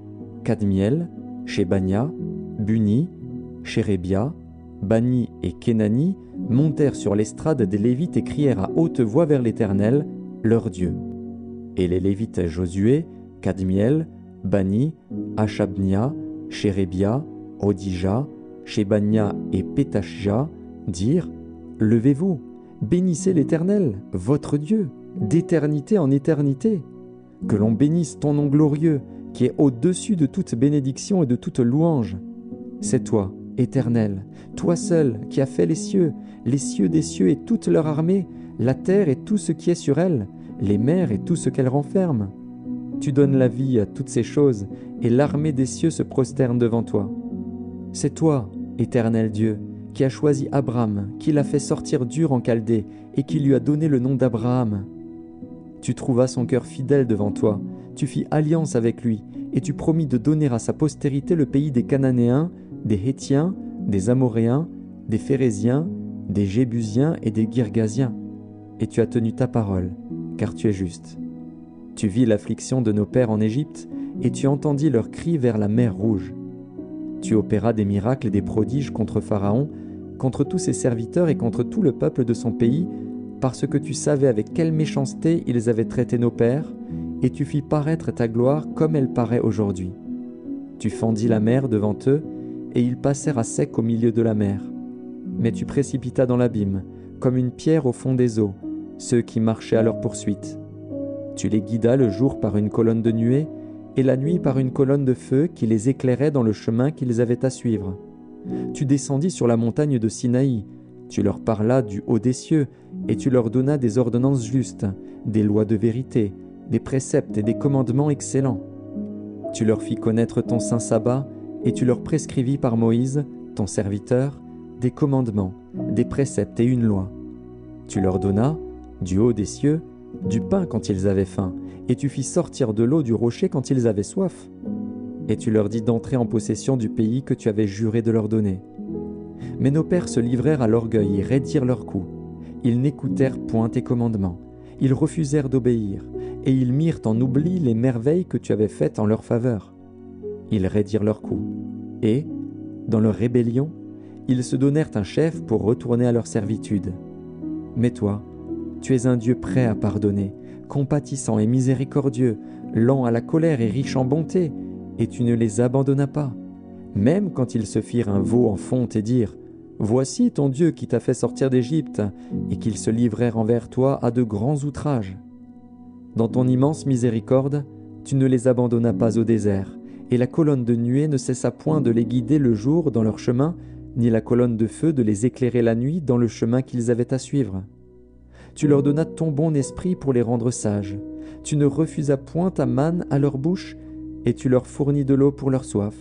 Kadmiel, Shebania, Buni, Chérébia, Bani et Kenani montèrent sur l'estrade des Lévites et crièrent à haute voix vers l'Éternel, leur Dieu. Et les Lévites Josué, Kadmiel, Bani, Achabnia, Chérébia, Odija, Shebania et Pétachja dirent « Levez-vous, bénissez l'Éternel, votre Dieu, d'éternité en éternité. Que l'on bénisse ton nom glorieux, qui est au-dessus de toute bénédiction et de toute louange. C'est toi, Éternel, toi seul, qui as fait les cieux des cieux et toute leur armée, la terre et tout ce qui est sur elle, les mers et tout ce qu'elles renferment. Tu donnes la vie à toutes ces choses, et l'armée des cieux se prosterne devant toi. C'est toi, Éternel Dieu, qui as choisi Abraham, qui l'a fait sortir d'Ur en Chaldée, et qui lui a donné le nom d'Abraham. Tu trouvas son cœur fidèle devant toi, tu fis alliance avec lui, et tu promis de donner à sa postérité le pays des Cananéens, des Hétiens, des Amoréens, des Phéréziens, des Jébusiens et des Girgasiens. Et tu as tenu ta parole, car tu es juste. Tu vis l'affliction de nos pères en Égypte, et tu entendis leurs cris vers la mer Rouge. Tu opéras des miracles et des prodiges contre Pharaon, contre tous ses serviteurs et contre tout le peuple de son pays, parce que tu savais avec quelle méchanceté ils avaient traité nos pères, et tu fis paraître ta gloire comme elle paraît aujourd'hui. Tu fendis la mer devant eux, et ils passèrent à sec au milieu de la mer. Mais tu précipitas dans l'abîme, comme une pierre au fond des eaux, ceux qui marchaient à leur poursuite. Tu les guidas le jour par une colonne de nuée, et la nuit par une colonne de feu qui les éclairait dans le chemin qu'ils avaient à suivre. Tu descendis sur la montagne de Sinaï, tu leur parlas du haut des cieux, et tu leur donnas des ordonnances justes, des lois de vérité, des préceptes et des commandements excellents. Tu leur fis connaître ton saint sabbat, et tu leur prescrivis par Moïse, ton serviteur, des commandements, des préceptes et une loi. Tu leur donnas, du haut des cieux, du pain quand ils avaient faim, et tu fis sortir de l'eau du rocher quand ils avaient soif. Et tu leur dis d'entrer en possession du pays que tu avais juré de leur donner. Mais nos pères se livrèrent à l'orgueil et raidirent leur cou. Ils n'écoutèrent point tes commandements. Ils refusèrent d'obéir, et ils mirent en oubli les merveilles que tu avais faites en leur faveur. Ils raidirent leur cou, et, dans leur rébellion, ils se donnèrent un chef pour retourner à leur servitude. Mais toi, tu es un Dieu prêt à pardonner, compatissant et miséricordieux, lent à la colère et riche en bonté, et tu ne les abandonnas pas, même quand ils se firent un veau en fonte et dirent « Voici ton Dieu qui t'a fait sortir d'Égypte » et qu'ils se livrèrent envers toi à de grands outrages. Dans ton immense miséricorde, tu ne les abandonnas pas au désert, et la colonne de nuée ne cessa point de les guider le jour dans leur chemin, ni la colonne de feu de les éclairer la nuit dans le chemin qu'ils avaient à suivre. Tu leur donnas ton bon esprit pour les rendre sages. Tu ne refusas point ta manne à leur bouche, et tu leur fournis de l'eau pour leur soif.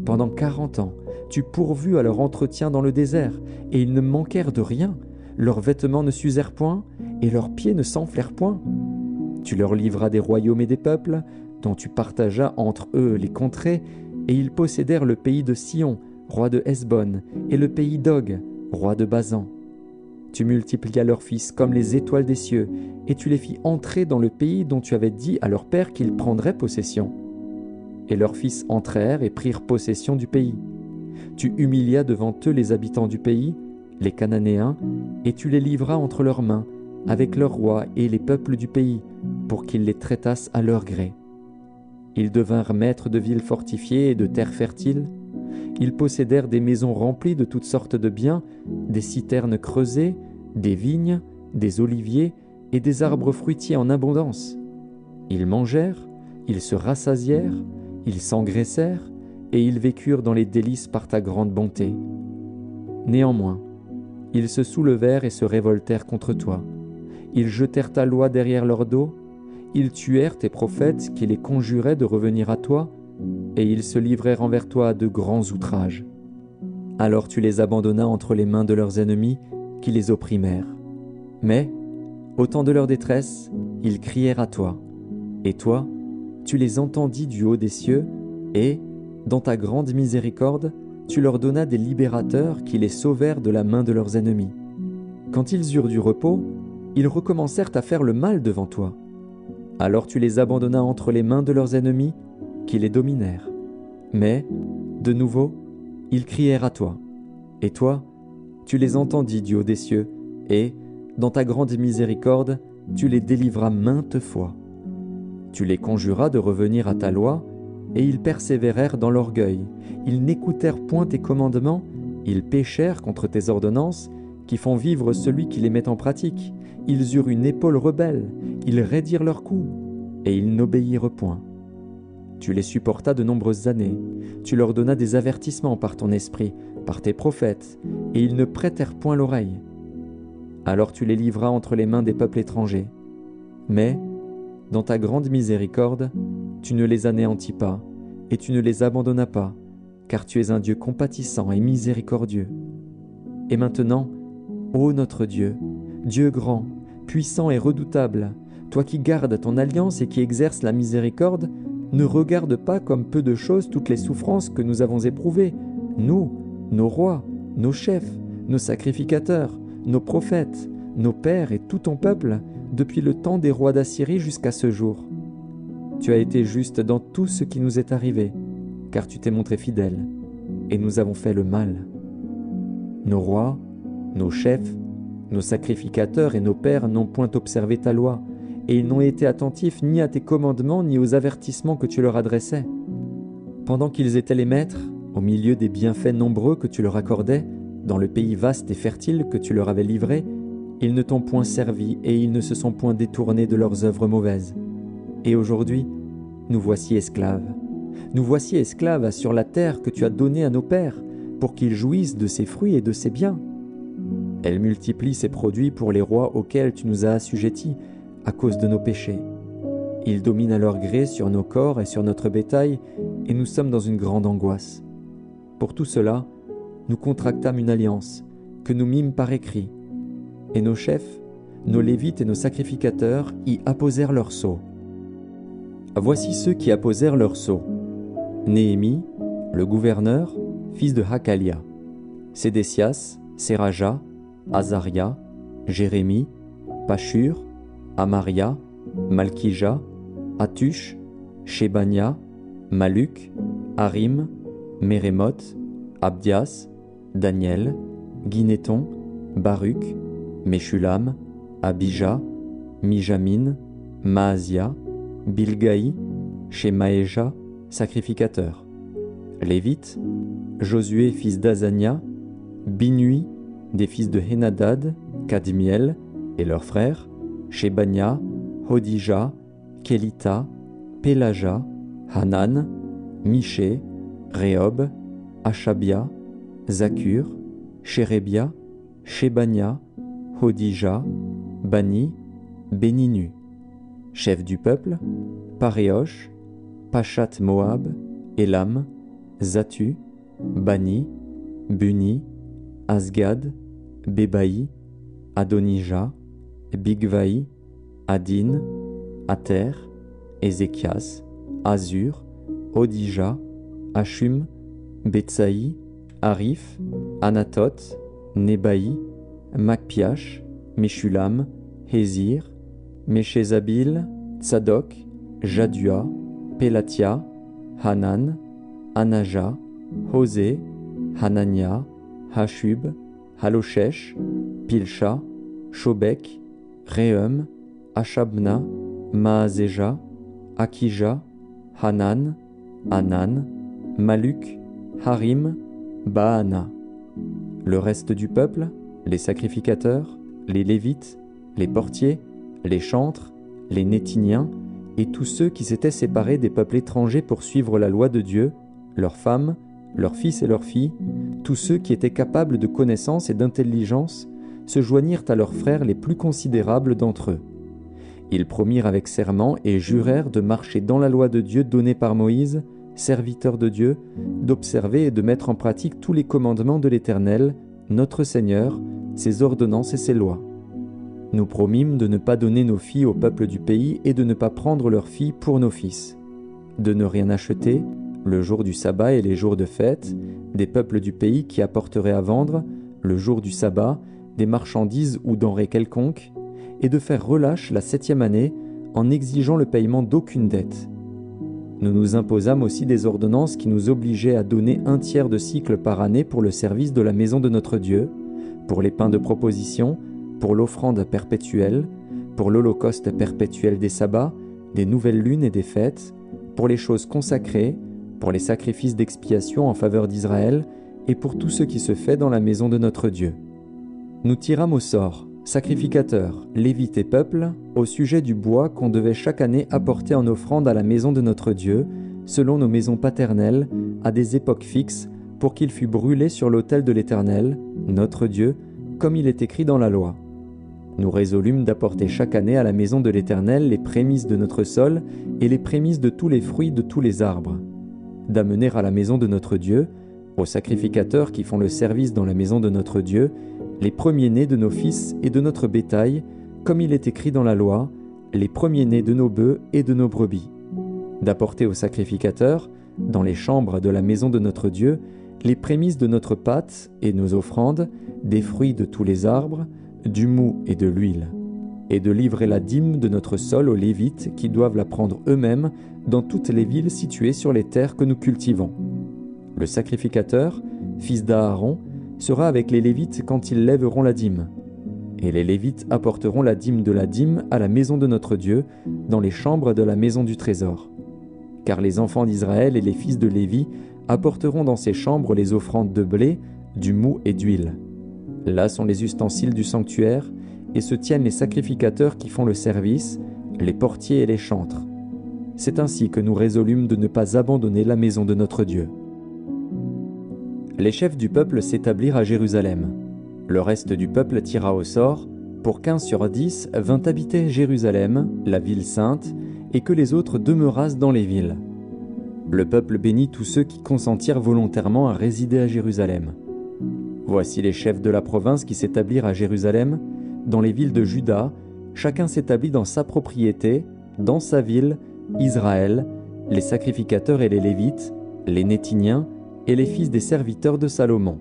Pendant 40 ans, tu pourvus à leur entretien dans le désert, et ils ne manquèrent de rien. Leurs vêtements ne s'usèrent point, et leurs pieds ne s'enflèrent point. Tu leur livras des royaumes et des peuples, dont tu partageas entre eux les contrées, et ils possédèrent le pays de Sion, roi de Hesbon, et le pays d'Og, roi de Basan. Tu multiplias leurs fils comme les étoiles des cieux, et tu les fis entrer dans le pays dont tu avais dit à leur père qu'ils prendraient possession. Et leurs fils entrèrent et prirent possession du pays. Tu humilias devant eux les habitants du pays, les Cananéens, et tu les livras entre leurs mains, avec leurs rois et les peuples du pays, pour qu'ils les traitassent à leur gré. Ils devinrent maîtres de villes fortifiées et de terres fertiles. Ils possédèrent des maisons remplies de toutes sortes de biens, des citernes creusées, des vignes, des oliviers et des arbres fruitiers en abondance. Ils mangèrent, ils se rassasièrent, ils s'engraissèrent, et ils vécurent dans les délices par ta grande bonté. Néanmoins, ils se soulevèrent et se révoltèrent contre toi. Ils jetèrent ta loi derrière leur dos, ils tuèrent tes prophètes qui les conjuraient de revenir à toi, et ils se livrèrent envers toi à de grands outrages. Alors tu les abandonnas entre les mains de leurs ennemis qui les opprimèrent. Mais, au temps de leur détresse, ils crièrent à toi. Et toi, tu les entendis du haut des cieux, et, dans ta grande miséricorde, tu leur donnas des libérateurs qui les sauvèrent de la main de leurs ennemis. Quand ils eurent du repos, ils recommencèrent à faire le mal devant toi. Alors tu les abandonnas entre les mains de leurs ennemis, qui les dominèrent. Mais, de nouveau, ils crièrent à toi. Et toi, tu les entendis du haut des cieux, et, dans ta grande miséricorde, tu les délivras maintes fois. Tu les conjuras de revenir à ta loi, et ils persévérèrent dans l'orgueil. Ils n'écoutèrent point tes commandements, ils péchèrent contre tes ordonnances, qui font vivre celui qui les met en pratique. Ils eurent une épaule rebelle, ils raidirent leur cou, et ils n'obéirent point. Tu les supportas de nombreuses années, tu leur donnas des avertissements par ton esprit, par tes prophètes, et ils ne prêtèrent point l'oreille. Alors tu les livras entre les mains des peuples étrangers. Mais, dans ta grande miséricorde, tu ne les anéantis pas, et tu ne les abandonnas pas, car tu es un Dieu compatissant et miséricordieux. Et maintenant, ô notre Dieu, Dieu grand, puissant et redoutable, toi qui gardes ton alliance et qui exerces la miséricorde, ne regarde pas comme peu de choses toutes les souffrances que nous avons éprouvées, nous, nos rois, nos chefs, nos sacrificateurs, nos prophètes, nos pères et tout ton peuple, depuis le temps des rois d'Assyrie jusqu'à ce jour. Tu as été juste dans tout ce qui nous est arrivé, car tu t'es montré fidèle, et nous avons fait le mal. Nos rois, nos chefs, Nos sacrificateurs et nos pères n'ont point observé ta loi, et ils n'ont été attentifs ni à tes commandements ni aux avertissements que tu leur adressais. Pendant qu'ils étaient les maîtres, au milieu des bienfaits nombreux que tu leur accordais, dans le pays vaste et fertile que tu leur avais livré, ils ne t'ont point servi et ils ne se sont point détournés de leurs œuvres mauvaises. Et aujourd'hui, nous voici esclaves. Nous voici esclaves sur la terre que tu as donnée à nos pères, pour qu'ils jouissent de ses fruits et de ses biens. Elle multiplie ses produits pour les rois auxquels tu nous as assujettis, à cause de nos péchés. Ils dominent à leur gré sur nos corps et sur notre bétail, et nous sommes dans une grande angoisse. Pour tout cela, nous contractâmes une alliance, que nous mîmes par écrit. Et nos chefs, nos lévites et nos sacrificateurs y apposèrent leurs sceaux. Voici ceux qui apposèrent leurs sceaux. Néhémie, le gouverneur, fils de Hakalia. Sédécias, Séraja, Azaria, Jérémie, Pashur, Amaria, Malkija, Atush, Shebania, Maluk, Harim, Mérémoth, Abdias, Daniel, Guinéton, Baruch, Meshulam, Abija, Mijamin, Maazia, Bilgaï, Shemaéja, sacrificateur. Lévites, Josué fils d'Azania, Binui, des fils de Henadad, Kadmiel et leurs frères, Shebania, Hodija, Kelita, Pélaja, Hanan, Miché, Rehob, Achabia, Zakur, Shérébia, Shebania, Hodija, Bani, Béninu. Chef du peuple, Paréosh, Pachat Moab, Élam, Zatu, Bani, Buni, Asgad, Bébaï, Adonija, Bigvaï, Adin, Ater, Ézéchias, Azur, Odija, Hachum, Betsaï, Arif, Anatot, Nebaï, Macpiash, Meshulam, Hézir, Méchézabil, Tsadok, Jadua, Pélatia, Hanan, Anaja, Hosé, Hanania, Hashub, Haloshesh, Pilcha, Shobek, Reum, Achabna, Maazéja, Akija, Hanan, Anan, Maluk, Harim, Baana. Le reste du peuple, les sacrificateurs, les Lévites, les portiers, les chantres, les Nétiniens, et tous ceux qui s'étaient séparés des peuples étrangers pour suivre la loi de Dieu, leurs femmes, leurs fils et leurs filles, tous ceux qui étaient capables de connaissance et d'intelligence, se joignirent à leurs frères les plus considérables d'entre eux. Ils promirent avec serment et jurèrent de marcher dans la loi de Dieu donnée par Moïse, serviteur de Dieu, d'observer et de mettre en pratique tous les commandements de l'Éternel, notre Seigneur, ses ordonnances et ses lois. Nous promîmes de ne pas donner nos filles au peuple du pays et de ne pas prendre leurs filles pour nos fils, de ne rien acheter, le jour du sabbat et les jours de fête, des peuples du pays qui apporteraient à vendre, le jour du sabbat, des marchandises ou denrées quelconques, et de faire relâche la 7e année en exigeant le paiement d'aucune dette. Nous nous imposâmes aussi des ordonnances qui nous obligeaient à donner 1/3 de cycle par année pour le service de la maison de notre Dieu, pour les pains de proposition, pour l'offrande perpétuelle, pour l'holocauste perpétuel des sabbats, des nouvelles lunes et des fêtes, pour les choses consacrées, pour les sacrifices d'expiation en faveur d'Israël et pour tout ce qui se fait dans la maison de notre Dieu. Nous tirâmes au sort, sacrificateurs, lévites et peuples, au sujet du bois qu'on devait chaque année apporter en offrande à la maison de notre Dieu, selon nos maisons paternelles, à des époques fixes, pour qu'il fût brûlé sur l'autel de l'Éternel, notre Dieu, comme il est écrit dans la loi. Nous résolûmes d'apporter chaque année à la maison de l'Éternel les prémices de notre sol et les prémices de tous les fruits de tous les arbres, d'amener à la maison de notre Dieu, aux sacrificateurs qui font le service dans la maison de notre Dieu, les premiers-nés de nos fils et de notre bétail, comme il est écrit dans la loi, les premiers-nés de nos bœufs et de nos brebis, d'apporter aux sacrificateurs, dans les chambres de la maison de notre Dieu, les prémices de notre pâte et nos offrandes, des fruits de tous les arbres, du mou et de l'huile, et de livrer la dîme de notre sol aux Lévites qui doivent la prendre eux-mêmes dans toutes les villes situées sur les terres que nous cultivons. Le sacrificateur, fils d'Aaron, sera avec les Lévites quand ils lèveront la dîme. Et les Lévites apporteront la dîme de la dîme à la maison de notre Dieu, dans les chambres de la maison du trésor. Car les enfants d'Israël et les fils de Lévi apporteront dans ces chambres les offrandes de blé, du mou et d'huile. Là sont les ustensiles du sanctuaire, et se tiennent les sacrificateurs qui font le service, les portiers et les chantres. C'est ainsi que nous résolûmes de ne pas abandonner la maison de notre Dieu. Les chefs du peuple s'établirent à Jérusalem. Le reste du peuple tira au sort, pour qu'1 sur 10 vint habiter Jérusalem, la ville sainte, et que les autres demeurassent dans les villes. Le peuple bénit tous ceux qui consentirent volontairement à résider à Jérusalem. Voici les chefs de la province qui s'établirent à Jérusalem, dans les villes de Juda, chacun s'établit dans sa propriété, dans sa ville, Israël, les sacrificateurs et les Lévites, les Néthiniens et les fils des serviteurs de Salomon.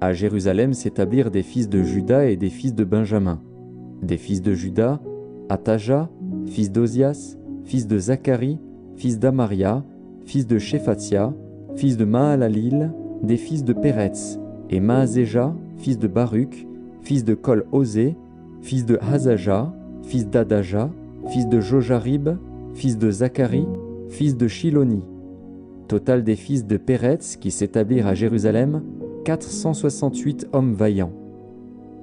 À Jérusalem s'établirent des fils de Juda et des fils de Benjamin. Des fils de Juda, Ataja, fils d'Ozias, fils de Zacharie, fils d'Amaria, fils de Shéphatia, fils de Mahalalil, des fils de Péretz, et Maazéja, fils de Baruch, fils de Kol-Osé, fils de Hazaja, fils d'Adaja, fils de Jojarib, fils de Zacharie, fils de Shiloni. Total des fils de Péretz qui s'établirent à Jérusalem, 468 hommes vaillants.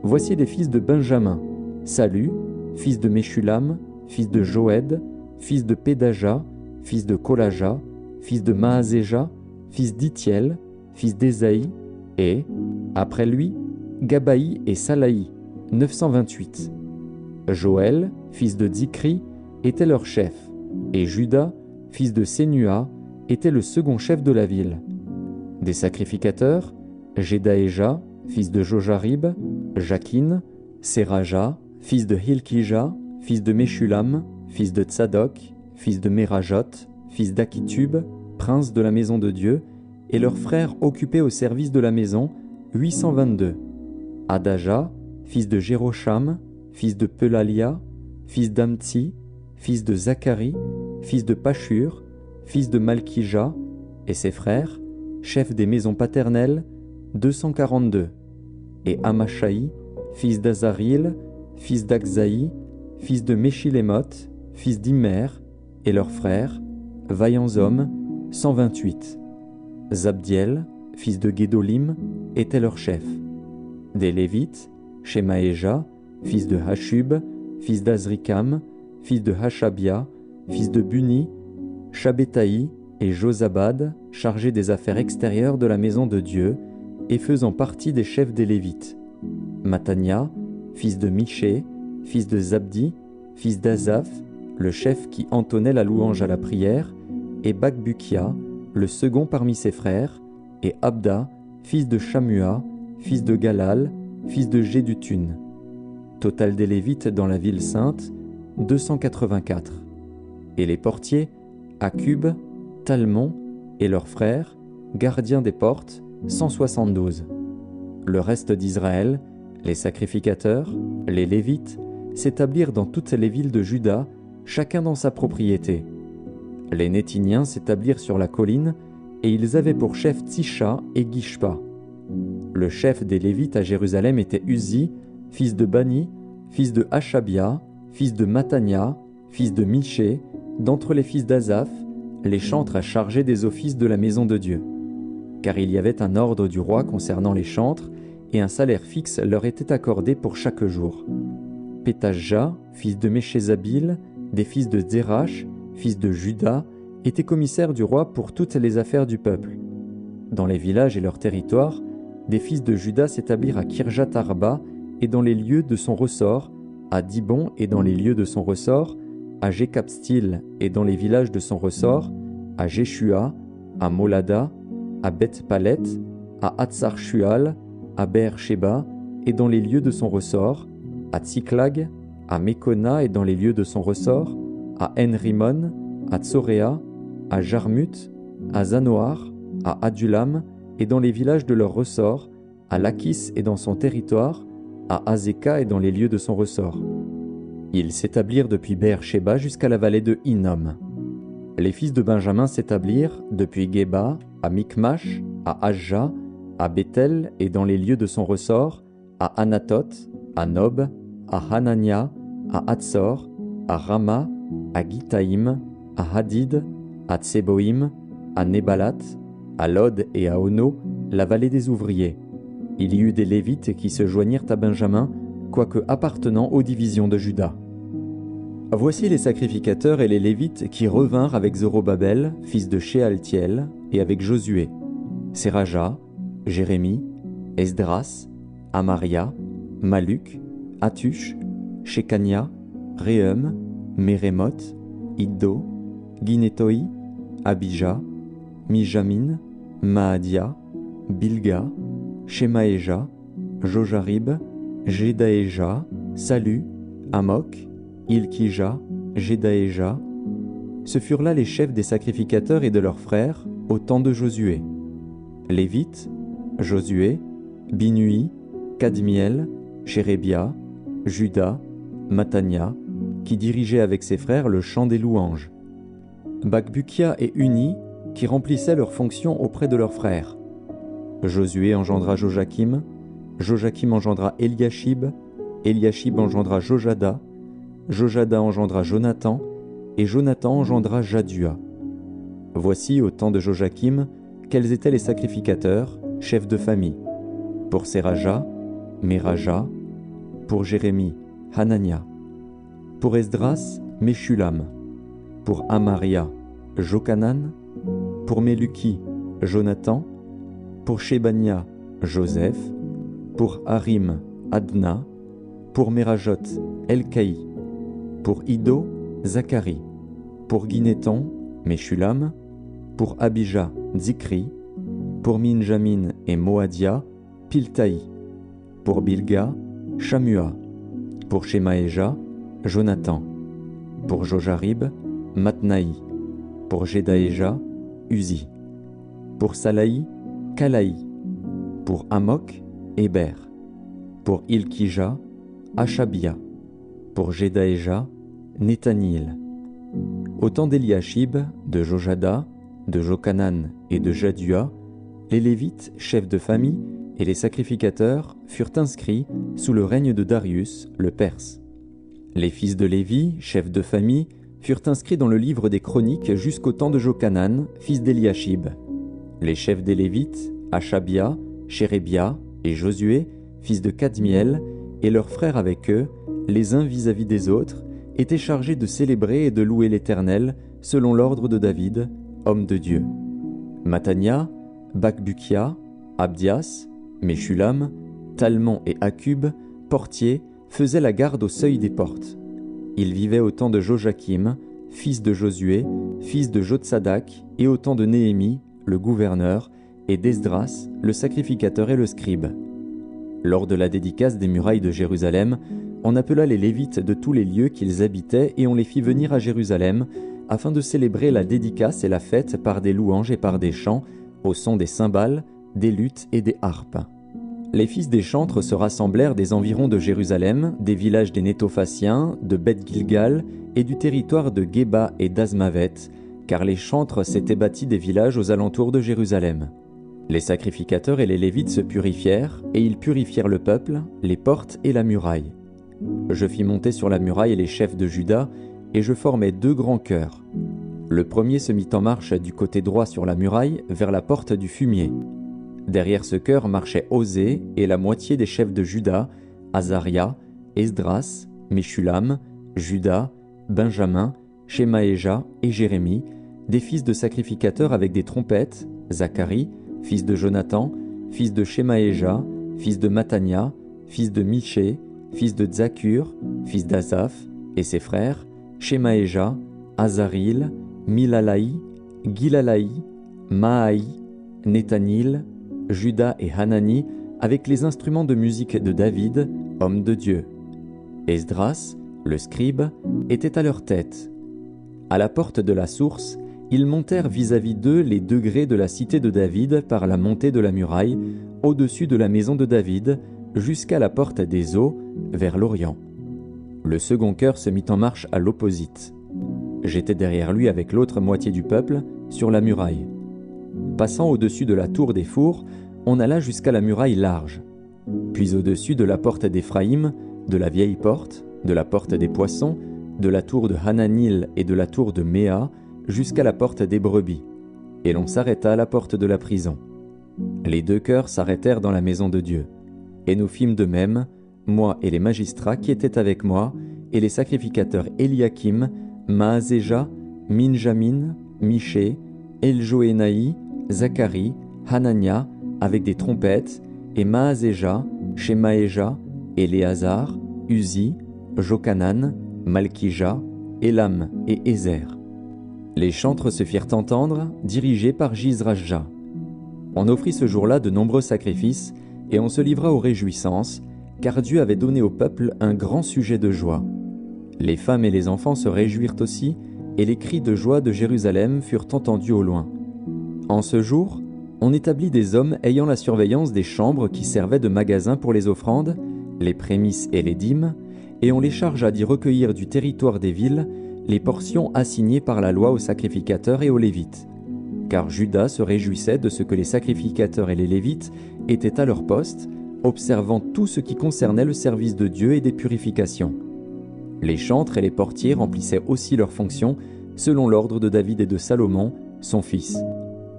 Voici les fils de Benjamin, Salu, fils de Meshulam, fils de Joed, fils de Pédaja, fils de Kolaja, fils de Maazéja, fils d'Itiel, fils d'Ésaïe, et, après lui, Gabaï et Salaï, 928. Joël, fils de Dikri, était leur chef, et Juda, fils de Sénua, était le second chef de la ville. Des sacrificateurs, Jedaéja, fils de Jojarib, Jakin, Seraja, fils de Hilkija, fils de Meshulam, fils de Tsadok, fils de Merajot, fils d'Akitub, prince de la maison de Dieu, et leurs frères occupés au service de la maison, 822. Adaja, fils de Jérocham, fils de Pelalia, fils d'Amtsi, fils de Zacharie, fils de Pashur, fils de Malkija, et ses frères, chefs des maisons paternelles, 242. Et Amashaï, fils d'Azaril, fils d'Akzaï, fils de Meshilémoth, fils d'Immer, et leurs frères, vaillants hommes, 128. Zabdiel, fils de Guédolim, était leur chef. Des Lévites, Shemaéja, fils de Hashub, fils d'Azrikam, fils de Hashabia, fils de Buni, Shabbétaï et Josabad, chargés des affaires extérieures de la maison de Dieu, et faisant partie des chefs des Lévites. Matania, fils de Miché, fils de Zabdi, fils d'Azaph, le chef qui entonnait la louange à la prière, et Bakbukia, le second parmi ses frères, et Abda, fils de Shamua, fils de Galal, fils de Jédutun. Total des Lévites dans la ville sainte, 284. Et les portiers, Akub, Talmon et leurs frères, gardiens des portes, 172. Le reste d'Israël, les sacrificateurs, les Lévites, s'établirent dans toutes les villes de Juda, chacun dans sa propriété. Les Néthiniens s'établirent sur la colline, et ils avaient pour chef Tisha et Gishpa. Le chef des Lévites à Jérusalem était Uzi, fils de Bani, fils de Hashabia, fils de Matania, fils de Miché, d'entre les fils d'Azaph, les chantres à charger des offices de la maison de Dieu. Car il y avait un ordre du roi concernant les chantres, et un salaire fixe leur était accordé pour chaque jour. Pétajah, fils de Méchézabil, des fils de Zérach, fils de Juda, était commissaire du roi pour toutes les affaires du peuple. Dans les villages et leurs territoires, des fils de Juda s'établirent à Kirjat Arba et dans les lieux de son ressort, à Dibon et dans les lieux de son ressort, à Jékapstil et dans les villages de son ressort, à Jéshua, à Molada, à Beth-Palet, à Hatsar-Shual, à Beer-Sheba et dans les lieux de son ressort, à Tsiklag, à Mekona et dans les lieux de son ressort, à En-Rimon, à Tsoréa, à Jarmut, à Zanoar, à Adulam et dans les villages de leur ressort, à Lachis et dans son territoire, à Azeka et dans les lieux de son ressort. Ils s'établirent depuis Beer-Sheba jusqu'à la vallée de Hinnom. Les fils de Benjamin s'établirent depuis Geba, à Mikmash, à Ajja, à Bethel et dans les lieux de son ressort, à Anatoth, à Nob, à Hanania, à Hatzor, à Rama, à Gitaïm, à Hadid, à Tseboïm, à Nébalat, à Lod et à Ono, la vallée des ouvriers. Il y eut des Lévites qui se joignirent à Benjamin, quoique appartenant aux divisions de Juda. Voici les sacrificateurs et les Lévites qui revinrent avec Zorobabel, fils de Shealtiel, et avec Josué, Séraja, Jérémie, Esdras, Amaria, Maluc, Hatush, Shekania, Réhum, Mérémoth, Iddo, Guinétoi, Abija, Mijamin, Maadia, Bilga, Shemaéja, Jojarib, Jedaéja, Salu, Amok, Ilkija, Jedaéja. Ce furent là les chefs des sacrificateurs et de leurs frères au temps de Josué. Lévites, Josué, Binui, Kadmiel, Chérébia, Juda, Matania, qui dirigeaient avec ses frères le chant des louanges. Bakbukia et Uni, qui remplissaient leurs fonctions auprès de leurs frères. Josué engendra Joachim, Joachim engendra Eliashib, Eliashib engendra Jojada, Jojada engendra Jonathan, et Jonathan engendra Jadua. Voici, au temps de Joachim, quels étaient les sacrificateurs, chefs de famille. Pour Séraja, Méraja, pour Jérémie, Hanania, pour Esdras, Meshulam, pour Amaria, Jokanan, pour Meluki, Jonathan, pour Shebania, Joseph, pour Harim, Adna, pour Merajot, Elkaï, pour Iddo, Zacharie, pour Guinéton, Meshulam, pour Abija, Zikri, pour Minjamin et Moadia, Piltaï, pour Bilga, Shamua, pour Shemaéja, Jonathan, pour Jojarib, Matnaï, pour Jedaéja, Uzi, pour Salaï, Kalaï, pour Amok, Héber, pour Ilkija, Achabia, pour Jedaéja, Nethanil. Au temps d'Eliashib, de Jojada, de Jokanan et de Jadua, les Lévites, chefs de famille, et les sacrificateurs furent inscrits sous le règne de Darius, le Perse. Les fils de Lévi, chefs de famille, furent inscrits dans le livre des Chroniques jusqu'au temps de Jokanan, fils d'Eliashib. Les chefs des Lévites, Achabia, Chérébia et Josué, fils de Kadmiel, et leurs frères avec eux, les uns vis-à-vis des autres, étaient chargés de célébrer et de louer l'Éternel selon l'ordre de David, homme de Dieu. Matania, Bakbukia, Abdias, Meshulam, Talmon et Akub, portiers, faisaient la garde au seuil des portes. Ils vivaient au temps de Joachim, fils de Josué, fils de Jotsadak, et au temps de Néhémie, le gouverneur, et d'Esdras, le sacrificateur et le scribe. Lors de la dédicace des murailles de Jérusalem, on appela les Lévites de tous les lieux qu'ils habitaient et on les fit venir à Jérusalem, afin de célébrer la dédicace et la fête par des louanges et par des chants, au son des cymbales, des luths et des harpes. Les fils des chantres se rassemblèrent des environs de Jérusalem, des villages des Nétophaciens, de Beth-Gilgal et du territoire de Géba et d'Azmavet, car les chantres s'étaient bâtis des villages aux alentours de Jérusalem. Les sacrificateurs et les Lévites se purifièrent, et ils purifièrent le peuple, les portes et la muraille. Je fis monter sur la muraille les chefs de Juda, et je formai 2 grands chœurs. Le premier se mit en marche du côté droit sur la muraille, vers la porte du fumier. Derrière ce chœur marchaient Osée et la moitié des chefs de Juda, Azaria, Esdras, Meshulam, Juda, Benjamin, Shemaéja et Jérémie, des fils de sacrificateurs avec des trompettes, Zacharie, fils de Jonathan, fils de Shemaéja, fils de Matania, fils de Miché, fils de Zakur, fils d'Azaph, et ses frères, Shemaéja, Azaril, Milalaï, Gilalaï, Maaï, Nethanil, Juda et Hanani, avec les instruments de musique de David, homme de Dieu. Esdras, le scribe, était à leur tête. À la porte de la source, ils montèrent vis-à-vis d'eux les degrés de la cité de David par la montée de la muraille, au-dessus de la maison de David, jusqu'à la porte des eaux, vers l'Orient. Le second chœur se mit en marche à l'opposite. J'étais derrière lui avec l'autre moitié du peuple, sur la muraille. Passant au-dessus de la tour des fours, on alla jusqu'à la muraille large. Puis au-dessus de la porte d'Éphraïm, de la vieille porte, de la porte des poissons, de la tour de Hananil et de la tour de Méa, jusqu'à la porte des brebis. Et l'on s'arrêta à la porte de la prison. Les 2 chœurs s'arrêtèrent dans la maison de Dieu. Et nous fîmes de même, moi et les magistrats qui étaient avec moi, et les sacrificateurs Eliakim, Maazéja, Minjamin, Miché, Eljoénaï, Zacharie, Hanania, avec des trompettes, et Maazéja, Shemaéja, Éléazar, Uzi, Jokanan, Malkija, Élam et Ézer. Les chantres se firent entendre, dirigés par Jizrajja. On offrit ce jour-là de nombreux sacrifices, et on se livra aux réjouissances, car Dieu avait donné au peuple un grand sujet de joie. Les femmes et les enfants se réjouirent aussi, et les cris de joie de Jérusalem furent entendus au loin. En ce jour, on établit des hommes ayant la surveillance des chambres qui servaient de magasins pour les offrandes, les prémices et les dîmes, et on les chargea d'y recueillir du territoire des villes les portions assignées par la loi aux sacrificateurs et aux Lévites. Car Juda se réjouissait de ce que les sacrificateurs et les Lévites étaient à leur poste, observant tout ce qui concernait le service de Dieu et des purifications. Les chantres et les portiers remplissaient aussi leurs fonctions selon l'ordre de David et de Salomon, son fils.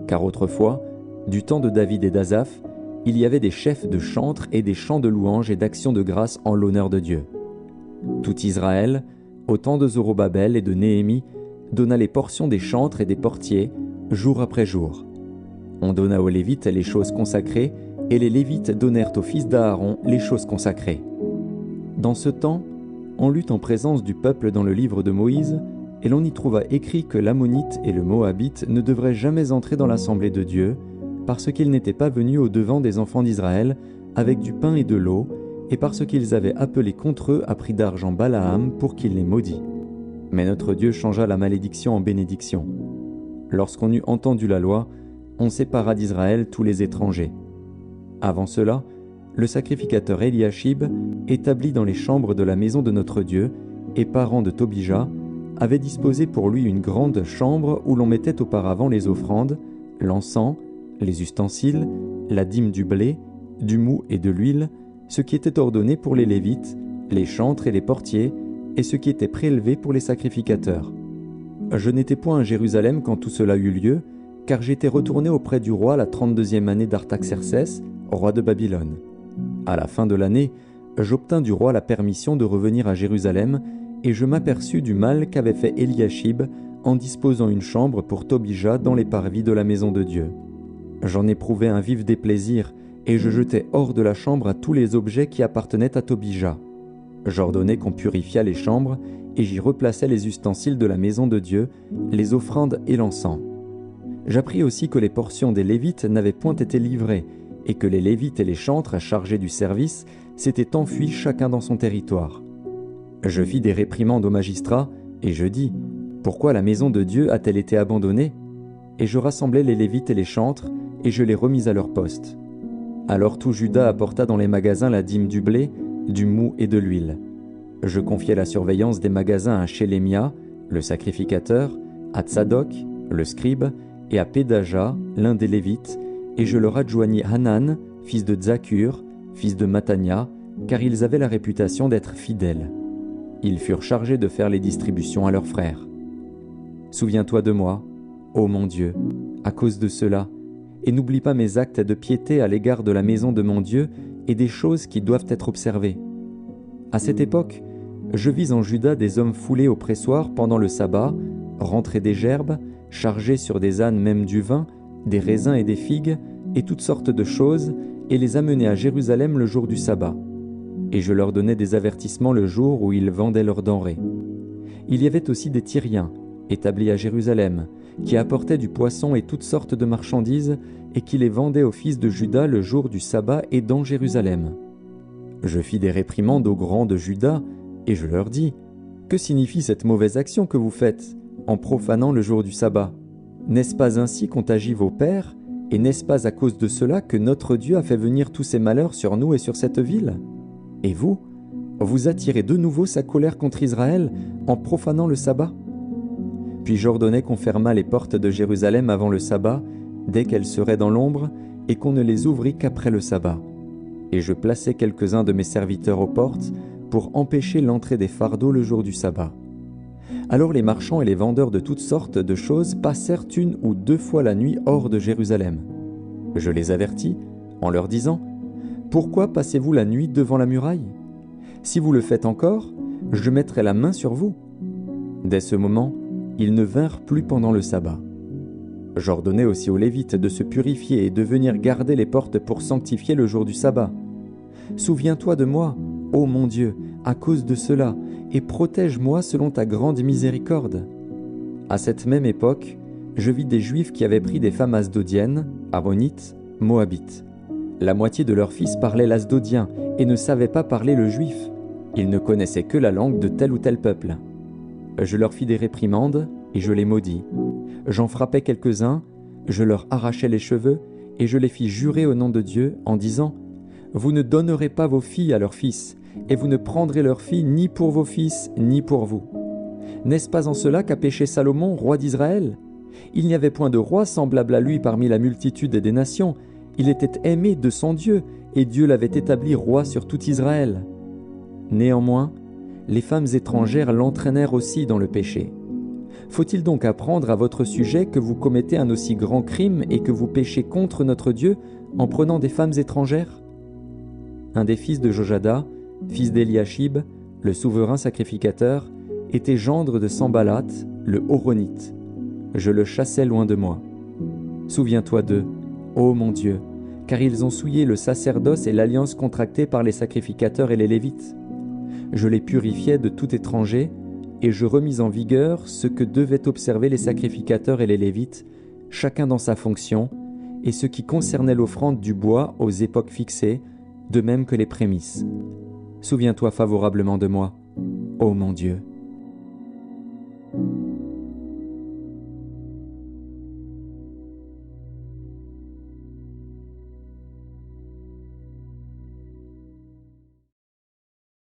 Car autrefois, du temps de David et d'Asaph, il y avait des chefs de chantres et des chants de louanges et d'actions de grâce en l'honneur de Dieu. Tout Israël, au temps de Zorobabel et de Néhémie, donna les portions des chantres et des portiers, jour après jour. On donna aux Lévites les choses consacrées, et les Lévites donnèrent aux fils d'Aaron les choses consacrées. Dans ce temps, on lut en présence du peuple dans le livre de Moïse, et l'on y trouva écrit que l'Ammonite et le Moabite ne devraient jamais entrer dans l'assemblée de Dieu, parce qu'ils n'étaient pas venus au-devant des enfants d'Israël avec du pain et de l'eau, et parce qu'ils avaient appelé contre eux à prix d'argent Balaam pour qu'il les maudît. Mais notre Dieu changea la malédiction en bénédiction. Lorsqu'on eut entendu la loi, on sépara d'Israël tous les étrangers. Avant cela, le sacrificateur Eliashib, établi dans les chambres de la maison de notre Dieu, et parent de Tobija, avait disposé pour lui une grande chambre où l'on mettait auparavant les offrandes, l'encens, les ustensiles, la dîme du blé, du mou et de l'huile, ce qui était ordonné pour les Lévites, les chantres et les portiers, et ce qui était prélevé pour les sacrificateurs. Je n'étais point à Jérusalem quand tout cela eut lieu, car j'étais retourné auprès du roi la 32e année d'Artaxercès, roi de Babylone. À la fin de l'année, j'obtins du roi la permission de revenir à Jérusalem, et je m'aperçus du mal qu'avait fait Eliashib en disposant une chambre pour Tobija dans les parvis de la maison de Dieu. J'en éprouvai un vif déplaisir, et je jetai hors de la chambre à tous les objets qui appartenaient à Tobija. J'ordonnai qu'on purifiât les chambres, et j'y replaçai les ustensiles de la maison de Dieu, les offrandes et l'encens. J'appris aussi que les portions des Lévites n'avaient point été livrées, et que les Lévites et les chantres chargés du service s'étaient enfuis chacun dans son territoire. Je fis des réprimandes aux magistrats, et je dis « Pourquoi la maison de Dieu a-t-elle été abandonnée ?» Et je rassemblai les Lévites et les chantres, et je les remis à leur poste. Alors tout Juda apporta dans les magasins la dîme du blé, du mou et de l'huile. Je confiai la surveillance des magasins à Shélémia, le sacrificateur, à Tsadok, le scribe, et à Pédaja, l'un des Lévites, et je leur adjoignis Hanan, fils de Tzakur, fils de Matania, car ils avaient la réputation d'être fidèles. Ils furent chargés de faire les distributions à leurs frères. Souviens-toi de moi, ô mon Dieu, à cause de cela, et n'oublie pas mes actes de piété à l'égard de la maison de mon Dieu et des choses qui doivent être observées. À cette époque, je vis en Juda des hommes foulés au pressoir pendant le sabbat, rentrer des gerbes, charger sur des ânes même du vin, des raisins et des figues, et toutes sortes de choses, et les amener à Jérusalem le jour du sabbat. Et je leur donnais des avertissements le jour où ils vendaient leurs denrées. Il y avait aussi des Tyriens, établis à Jérusalem, qui apportaient du poisson et toutes sortes de marchandises, et qui les vendaient aux fils de Juda le jour du sabbat et dans Jérusalem. Je fis des réprimandes aux grands de Juda, et je leur dis, « Que signifie cette mauvaise action que vous faites, en profanant le jour du sabbat? N'est-ce pas ainsi qu'ont agi vos pères, et n'est-ce pas à cause de cela que notre Dieu a fait venir tous ces malheurs sur nous et sur cette ville? Et vous, vous attirez de nouveau sa colère contre Israël en profanant le sabbat? » Puis j'ordonnai qu'on fermât les portes de Jérusalem avant le sabbat, dès qu'elles seraient dans l'ombre, et qu'on ne les ouvrît qu'après le sabbat. et je plaçai quelques-uns de mes serviteurs aux portes pour empêcher l'entrée des fardeaux le jour du sabbat. Alors les marchands et les vendeurs de toutes sortes de choses passèrent 1 ou 2 fois la nuit hors de Jérusalem. Je les avertis en leur disant : « Pourquoi passez-vous la nuit devant la muraille ? Si vous le faites encore, je mettrai la main sur vous. » Dès ce moment, ils ne vinrent plus pendant le sabbat. J'ordonnai aussi aux Lévites de se purifier et de venir garder les portes pour sanctifier le jour du sabbat. Souviens-toi de moi, ô mon Dieu, à cause de cela, et protège-moi selon ta grande miséricorde. À cette même époque, je vis des Juifs qui avaient pris des femmes asdodiennes, ammonites, moabites. La moitié de leurs fils parlaient l'asdodien et ne savaient pas parler le juif. Ils ne connaissaient que la langue de tel ou tel peuple. Je leur fis des réprimandes et je les maudis. J'en frappai quelques-uns, je leur arrachai les cheveux et je les fis jurer au nom de Dieu en disant : « Vous ne donnerez pas vos filles à leurs fils, et vous ne prendrez leurs filles ni pour vos fils ni pour vous. N'est-ce pas en cela qu'a péché Salomon, roi d'Israël ? Il n'y avait point de roi semblable à lui parmi la multitude des nations. Il était aimé de son Dieu, et Dieu l'avait établi roi sur tout Israël. Néanmoins, les femmes étrangères l'entraînèrent aussi dans le péché. Faut-il donc apprendre à votre sujet que vous commettez un aussi grand crime et que vous péchez contre notre Dieu en prenant des femmes étrangères ? » Un des fils de Jojada, fils d'Eliashib, le souverain sacrificateur, était gendre de Sambalat, le Horonite. Je le chassai loin de moi. Souviens-toi d'eux, ô mon Dieu, car ils ont souillé le sacerdoce et l'alliance contractée par les sacrificateurs et les Lévites. Je les purifiai de tout étranger, et je remis en vigueur ce que devaient observer les sacrificateurs et les Lévites, chacun dans sa fonction, et ce qui concernait l'offrande du bois aux époques fixées, de même que les prémices. Souviens-toi favorablement de moi, ô mon Dieu.